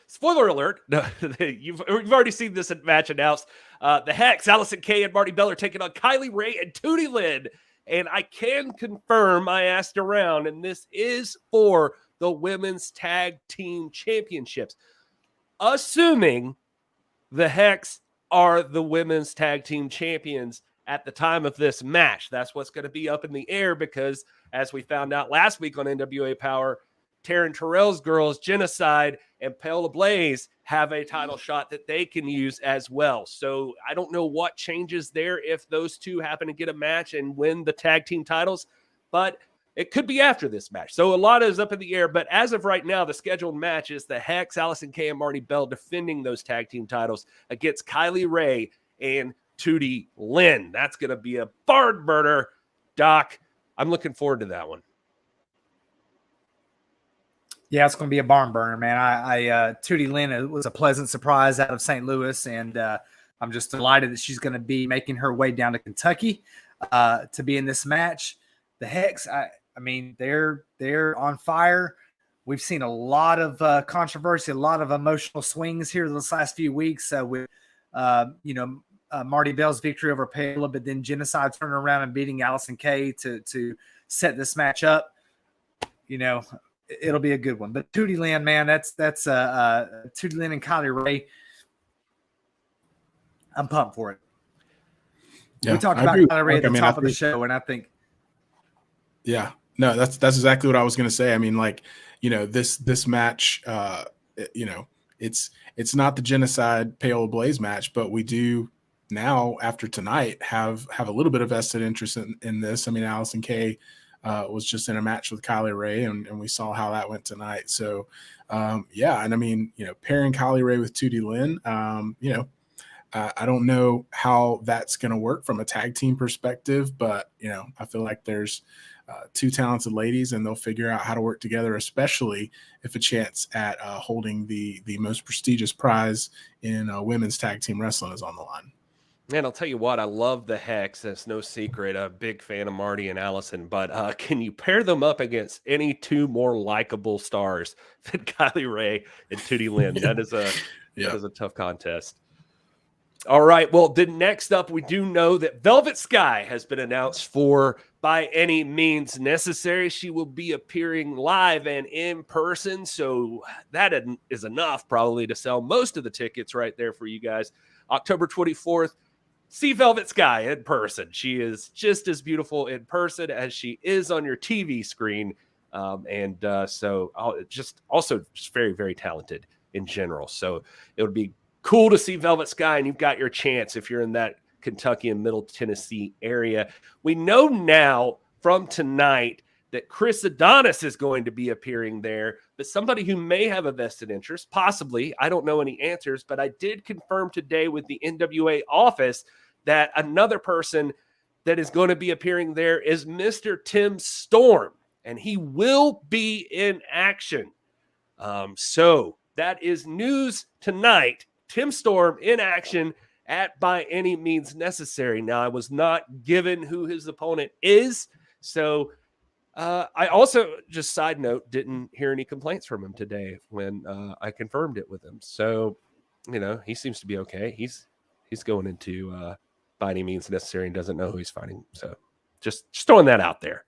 spoiler alert. No, you've already seen this match announced. The Hex, Allison Kay, and Marty Bell are taking on Kylie Rae and Tootie Lynn. And I can confirm, I asked around, and this is for the Women's Tag Team Championships. Assuming the Hex are the Women's Tag Team Champions at the time of this match. That's what's going to be up in the air because, as we found out last week on NWA Power, Taryn Terrell's girls, Genocide and Pale Blaze, have a title shot that they can use as well. So I don't know what changes there if those two happen to get a match and win the tag team titles, but it could be after this match. So a lot is up in the air, but as of right now, the scheduled match is the Hex, Allison Kay, and Marty Bell defending those tag team titles against Kylie Rae and Tootie Lynn. That's going to be a barn burner, Doc. I'm looking forward to that one. Yeah, it's going to be a barn burner, man. Tootie Lynn was a pleasant surprise out of St. Louis, and I'm just delighted that she's going to be making her way down to Kentucky to be in this match. The Hex, I mean, they're on fire. We've seen a lot of controversy, a lot of emotional swings here this last few weeks with, Marty Bell's victory over Pale, but then Genocide turning around and beating Allison Kay to set this match up. You know, it'll be a good one. But Tootie Lynn, man, that's Tootie Lynn and Kylie Rae. I'm pumped for it. Yeah, we talked about Kylie Rae at the top of the show, and I think. Yeah, no, that's exactly what I was going to say. I mean, like, you know, this match, you know, it's not the Genocide Pale Blaze match, but we do now, after tonight, have a little bit of vested interest in this. I mean, Allison Kay was just in a match with Kylie Rae, and we saw how that went tonight. So, yeah, and I mean, you know, pairing Kylie Rae with Tootie Lynn, you know, I don't know how that's going to work from a tag team perspective, but, you know, I feel like there's two talented ladies, and they'll figure out how to work together, especially if a chance at holding the most prestigious prize in women's tag team wrestling is on the line. Man, I'll tell you what, I love the Hex. That's no secret. A big fan of Marty and Allison. But can you pair them up against any two more likable stars than Kylie Rae and Tootie Lynn? That is a tough contest. All right. Well, then next up, we do know that Velvet Sky has been announced for By Any Means Necessary. She will be appearing live and in person. So that is enough probably to sell most of the tickets right there for you guys. October 24th. See Velvet Sky in person. She is just as beautiful in person as she is on your TV screen. So just very, very talented in general. So it would be cool to see Velvet Sky, and you've got your chance if you're in that Kentucky and Middle Tennessee area. We know now from tonight that Chris Adonis is going to be appearing there, but somebody who may have a vested interest, possibly, I don't know any answers, but I did confirm today with the NWA office that another person that is going to be appearing there is Mr. Tim Storm, and he will be in action. So that is news tonight. Tim Storm in action at By Any Means Necessary. Now, I was not given who his opponent is, so I also, just side note, didn't hear any complaints from him today when I confirmed it with him. So, you know, he seems to be okay. He's going into By Any Means Necessary and doesn't know who he's fighting. So just throwing that out there.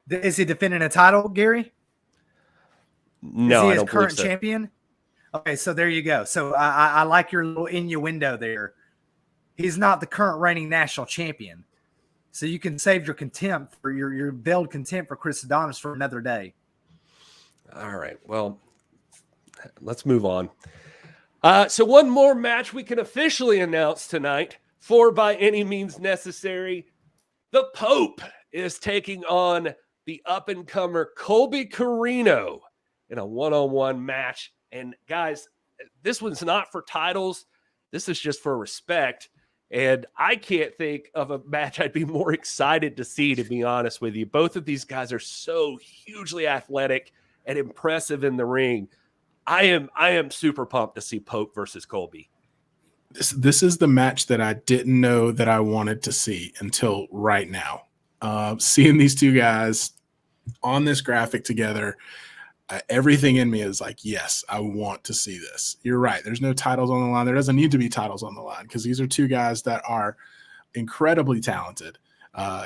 Is he defending a title, Gary? No, is he his current champion? Okay, so there you go. So I like your little innuendo there. He's not the current reigning national champion. So you can save your contempt for your veiled contempt for Chris Adonis for another day. All right. Well, let's move on. So one more match we can officially announce tonight for By Any Means Necessary. The Pope is taking on the up-and-comer Colby Carino in a one-on-one match. And guys, this one's not for titles. This is just for respect. And I can't think of a match I'd be more excited to see, to be honest with you. Both of these guys are so hugely athletic and impressive in the ring. I am super pumped to see Pope versus Colby. This is the match that I didn't know that I wanted to see until right now. Seeing these two guys on this graphic together, everything in me is like, yes, I want to see this. You're right. There's no titles on the line. There doesn't need to be titles on the line because these are two guys that are incredibly talented.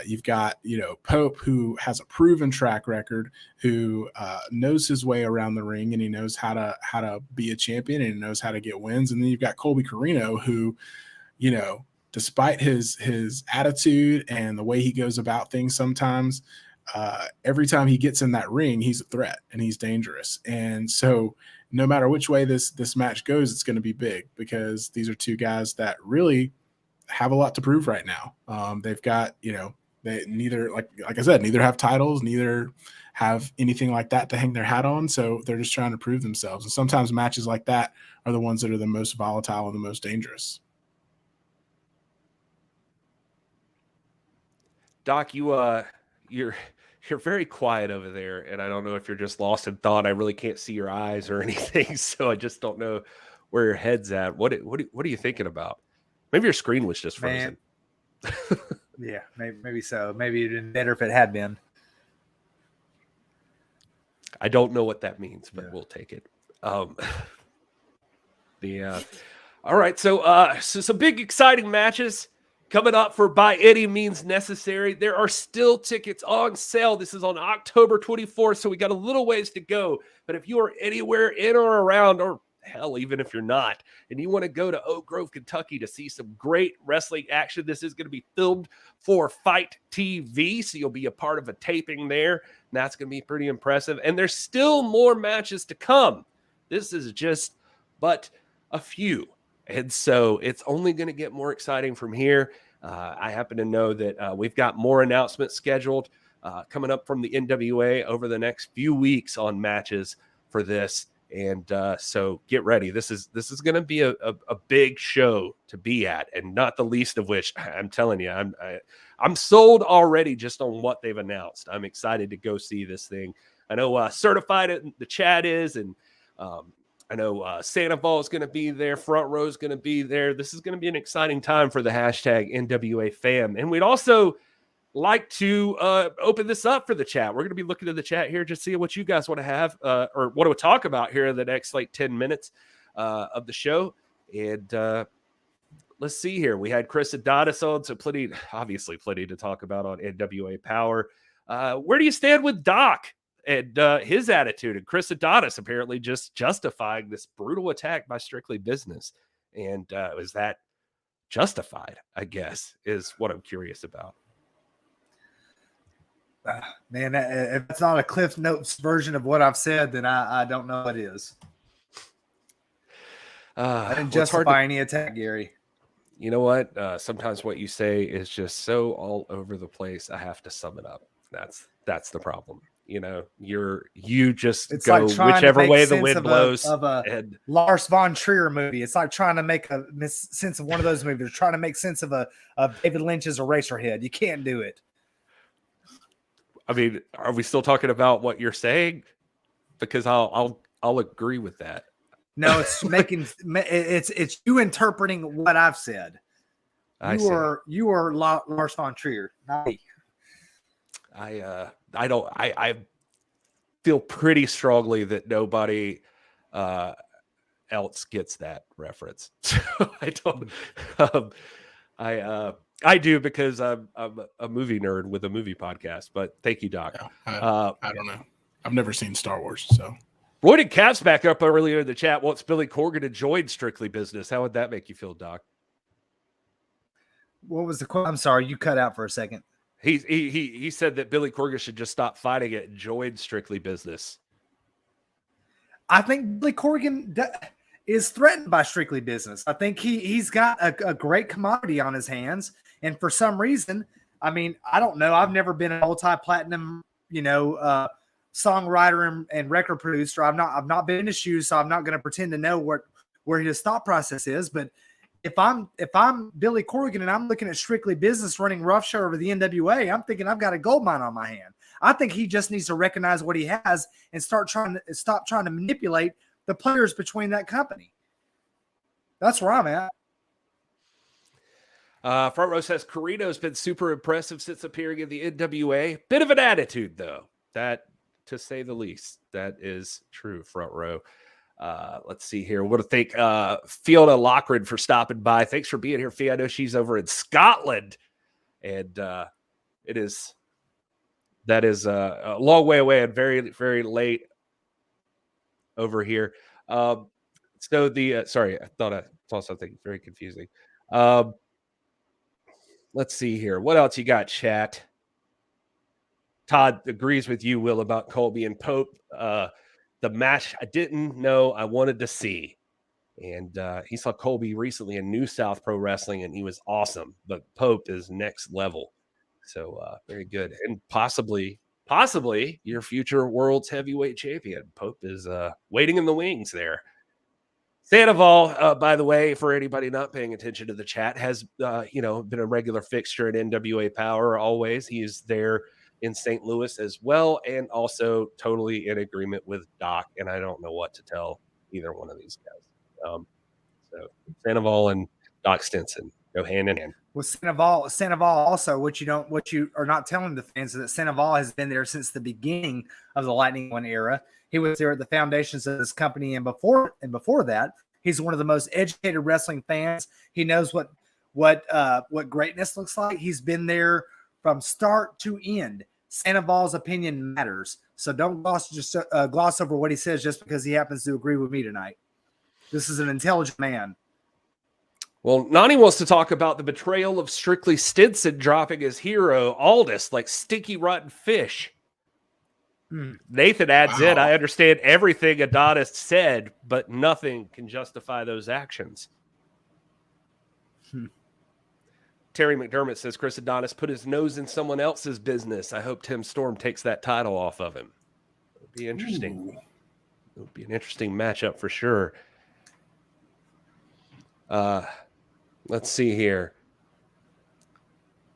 You've got, Pope, who has a proven track record, who knows his way around the ring, and he knows how to be a champion, and he knows how to get wins. And then you've got Colby Carino, who, despite his attitude and the way he goes about things sometimes, every time he gets in that ring, he's a threat and he's dangerous. And so no matter which way this match goes, it's going to be big because these are two guys that really have a lot to prove right now. They've got, they neither, like I said, neither have titles, neither have anything like that to hang their hat on. So they're just trying to prove themselves. And sometimes matches like that are the ones that are the most volatile and the most dangerous. Doc, you're very quiet over there, and I don't know if you're just lost in thought. I really can't see your eyes or anything, so I just don't know where your head's at. What are you thinking about? Maybe your screen was just frozen. Yeah, maybe so. Maybe it'd been better if it had been. I don't know what that means, but we'll take it. All right, so some big exciting matches coming up for By Any Means Necessary. There are still tickets on sale. This is on October 24th, so we got a little ways to go. But if you are anywhere in or around, or hell, even if you're not, and you want to go to Oak Grove, Kentucky to see some great wrestling action, this is going to be filmed for Fight TV, so you'll be a part of a taping there, and that's going to be pretty impressive. And there's still more matches to come. This is just but a few. And so it's only going to get more exciting from here. I happen to know that we've got more announcements scheduled coming up from the NWA over the next few weeks on matches for this. And so get ready. This is going to be a big show to be at, and not the least of which, I'm telling you, I'm sold already just on what they've announced. I'm excited to go see this thing. I know Certified in the chat is, and I know Sandoval is going to be there. Front Row is going to be there. This is going to be an exciting time for the hashtag NWA fam. And we'd also like to open this up for the chat. We're going to be looking at the chat here, just see what you guys want to have or what to talk about here in the next 10 minutes of the show. And let's see here. We had Chris Adonis on, so plenty to talk about on NWA Power. Where do you stand with Doc and his attitude, and Chris Adonis apparently just justifying this brutal attack by Strictly Business? And is that justified, I guess, is what I'm curious about. Man, if it's not a Cliff Notes version of what I've said, then I don't know what is. I didn't justify any attack, Gary. You know what? Sometimes what you say is just so all over the place. I have to sum it up. That's the problem. You just it's go like whichever way the wind blows. Of a Lars von Trier movie. It's like trying to make sense of one of those movies. Trying to make sense of David Lynch's Eraserhead. You can't do it. I mean, are we still talking about what you're saying? Because I'll agree with that. No, it's it's you interpreting what I've said. You are Lars von Trier, not me. I feel pretty strongly that nobody else gets that reference. So I don't. I do because I'm a movie nerd with a movie podcast. But thank you, Doc. I don't know. I've never seen Star Wars, so. Roy did Caps back up earlier in the chat. Wants Billy Corgan to join Strictly Business. How would that make you feel, Doc? What was the quote? I'm sorry, you cut out for a second. He said that Billy Corgan should just stop fighting it and join Strictly Business. I think Billy Corgan is threatened by Strictly Business. I think he's got a great commodity on his hands, and for some reason, I mean, I don't know. I've never been an multi-platinum, songwriter and record producer. I've not been in his shoes, so I'm not going to pretend to know where his thought process is. But if I'm Billy Corgan and I'm looking at Strictly Business running roughshod over the NWA, I'm thinking I've got a gold mine on my hand. I think he just needs to recognize what he has and stop trying to manipulate the players between that company. That's where I'm at. Front Row says Carino's been super impressive since appearing in the NWA. Bit of an attitude, though. That, to say the least, that is true. Front Row. Let's see here. What to thank Fiona Lockrid for stopping by. Thanks for being here, Fia. I know she's over in Scotland, and that is a long way away and very, very late over here. So the sorry, I thought I saw something very confusing. Let's see here. What else you got, chat? Todd agrees with you, Will, about Colby and Pope. The match I didn't know I wanted to see. And he saw Colby recently in New South Pro Wrestling, and he was awesome. But Pope is next level. So very good. And possibly your future world's heavyweight champion. Pope is waiting in the wings there. Sandoval, by the way, for anybody not paying attention to the chat, has been a regular fixture at NWA Power always. He's there in St. Louis as well, and also totally in agreement with Doc. And I don't know what to tell either one of these guys. So Sandoval and Doc Stinson go hand in hand. Well, Sandoval also, what you are not telling the fans is that Sandoval has been there since the beginning of the Lightning One era. He was there at the foundations of this company, and before that, he's one of the most educated wrestling fans. He knows what greatness looks like. He's been there from start to end. Sandoval's opinion matters, so don't gloss over what he says just because he happens to agree with me tonight. This is an intelligent man. Well, Nani wants to talk about the betrayal of Strictly Stinson dropping his hero, Aldis, like stinky rotten fish. Nathan adds in, I understand everything Adonis said, but nothing can justify those actions. Terry McDermott says Chris Adonis put his nose in someone else's business. I hope Tim Storm takes that title off of him. It would be interesting. It would be an interesting matchup for sure. Let's see here.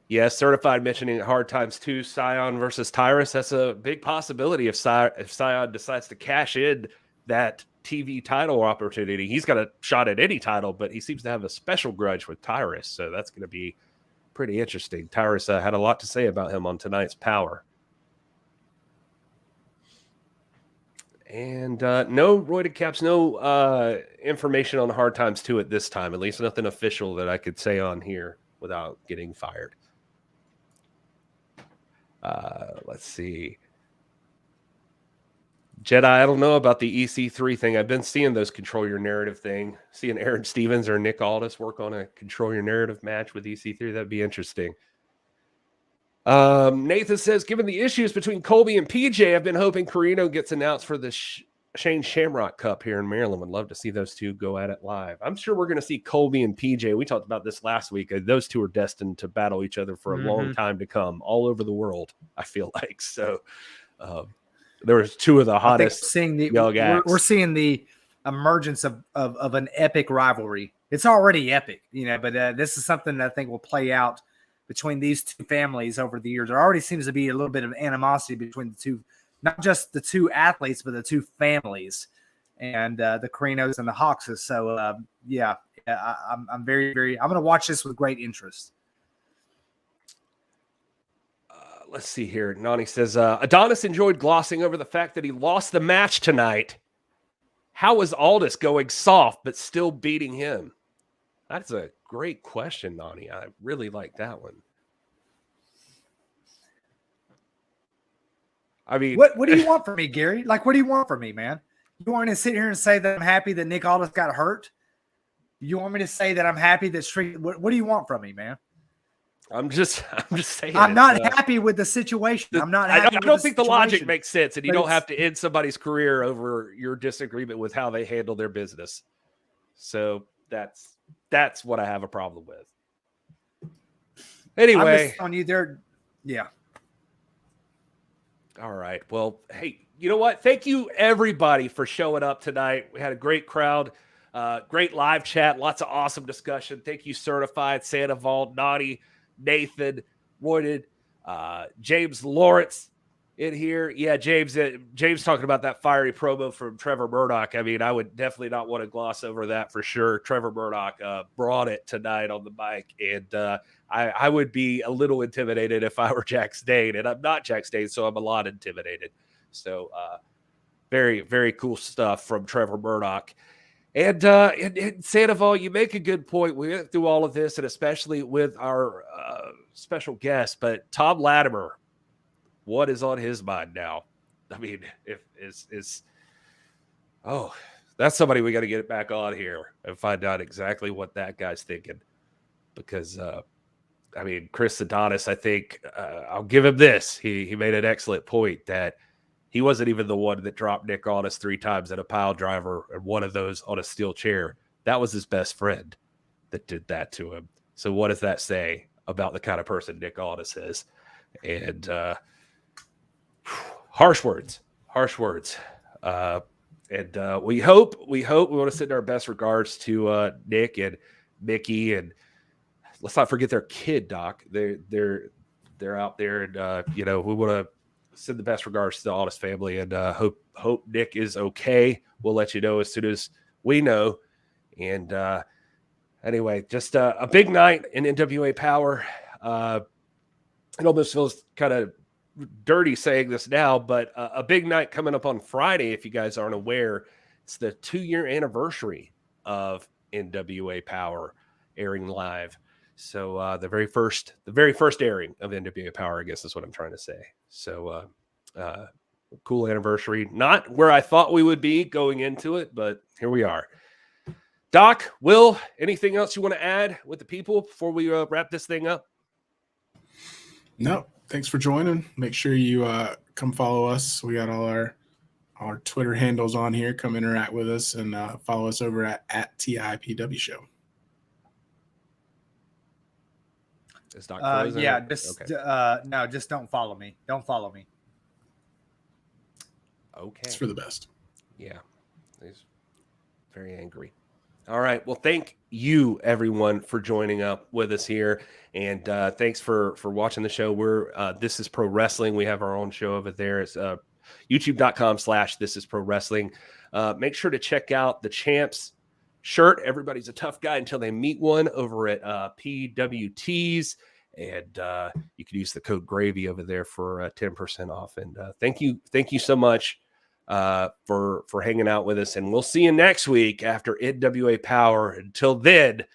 Yes, Certified mentioning Hard Times 2, Scion versus Tyrus. That's a big possibility if Scion decides to cash in that TV title opportunity. He's got a shot at any title, but he seems to have a special grudge with Tyrus, so that's going to be pretty interesting. Tyrus had a lot to say about him on tonight's Power. And no roided caps, no information on Hard Times 2 at this time, at least nothing official that I could say on here without getting fired. Let's see. Jedi, I don't know about the EC3 thing. I've been seeing those Control Your Narrative thing. Seeing Aaron Stevens or Nick Aldis work on a Control Your Narrative match with EC3. That'd be interesting. Nathan says, given the issues between Colby and PJ, I've been hoping Carino gets announced for the Shane Shamrock Cup here in Maryland. Would love to see those two go at it live. I'm sure we're going to see Colby and PJ. We talked about this last week. Those two are destined to battle each other for a long time to come all over the world, I feel like. So there was two of the hottest young acts. We're seeing the emergence of an epic rivalry. It's already epic, but this is something that I think will play out between these two families over the years. There already seems to be a little bit of animosity between the two, not just the two athletes, but the two families, and the Carinos and the Hawkses. So, I'm very, very. I'm going to watch this with great interest. Let's see here. Nani says Adonis enjoyed glossing over the fact that he lost the match tonight. How is Aldis going soft but still beating him? That's a great question, Nani. I really like that one. I mean, what do you want from me, Gary? Like, what do you want from me, man? You want me to sit here and say that I'm happy that Nick Aldis got hurt? You want me to say that I'm happy that Street? What do you want from me, man? I'm just saying. I'm not happy with the situation. I'm not happy. I don't think the logic situation. makes sense, and you But don't it's- have to end somebody's career over your disagreement with how they handle their business. So that's what I have a problem with. I'm Anyway, just telling you, yeah. all right. Well, hey, you know what? Thank you everybody for showing up tonight. We had a great crowd, great live chat, lots of awesome discussion. Thank you, Certified, Sandoval, Naughty, Nathan, Royded, James Lawrence in here. Yeah, James talking about that fiery promo from Trevor Murdoch. I mean, I would definitely not want to gloss over that for sure. Trevor Murdoch brought it tonight on the mic, and I would be a little intimidated if I were Jack Stane, and I'm not Jack Stane, so I'm a lot intimidated. So very, very cool stuff from Trevor Murdoch. And Sandoval, you make a good point. We went through all of this, and especially with our special guest, but Thom Latimer, what is on his mind now? I mean, that's somebody we got to get it back on here and find out exactly what that guy's thinking. Because, I mean, Chris Adonis, I think I'll give him this. He made an excellent point that he wasn't even the one that dropped Nick Aldis 3 times in a pile driver and one of those on a steel chair. That was his best friend that did that to him. So what does that say about the kind of person Nick Aldis is? And harsh words. And we want to send our best regards to Nick and Mickey, and let's not forget their kid, Doc. They're out there, and we want to send the best regards to the Aldis family, and hope Nick is okay. We'll let you know as soon as we know. And anyway, just a big night in NWA Power. It almost feels kind of dirty saying this now, but a big night coming up on Friday. If you guys aren't aware, it's the 2-year anniversary of NWA Power airing live. So the very first airing of NWA Power, I guess is what I'm trying to say. So cool anniversary. Not where I thought we would be going into it, but here we are. Doc, Will, anything else you want to add with the people before we wrap this thing up? No, thanks for joining. Make sure you come follow us. We got all our Twitter handles on here. Come interact with us and follow us over at TIPW Show. Yeah, just okay. No, just don't follow me. Don't follow me. Okay, it's for the best. Yeah, he's very angry. All right, well, thank you everyone for joining up with us here, and thanks for watching the show. We're This Is Pro Wrestling. We have our own show over there. It's youtube.com/This Is Pro Wrestling. Make sure to check out the Champs shirt. Everybody's a tough guy until they meet one over at PWTs, and you can use the code GRAVY over there for 10% off. And thank you so much for hanging out with us, and we'll see you next week after NWA Power. Until then,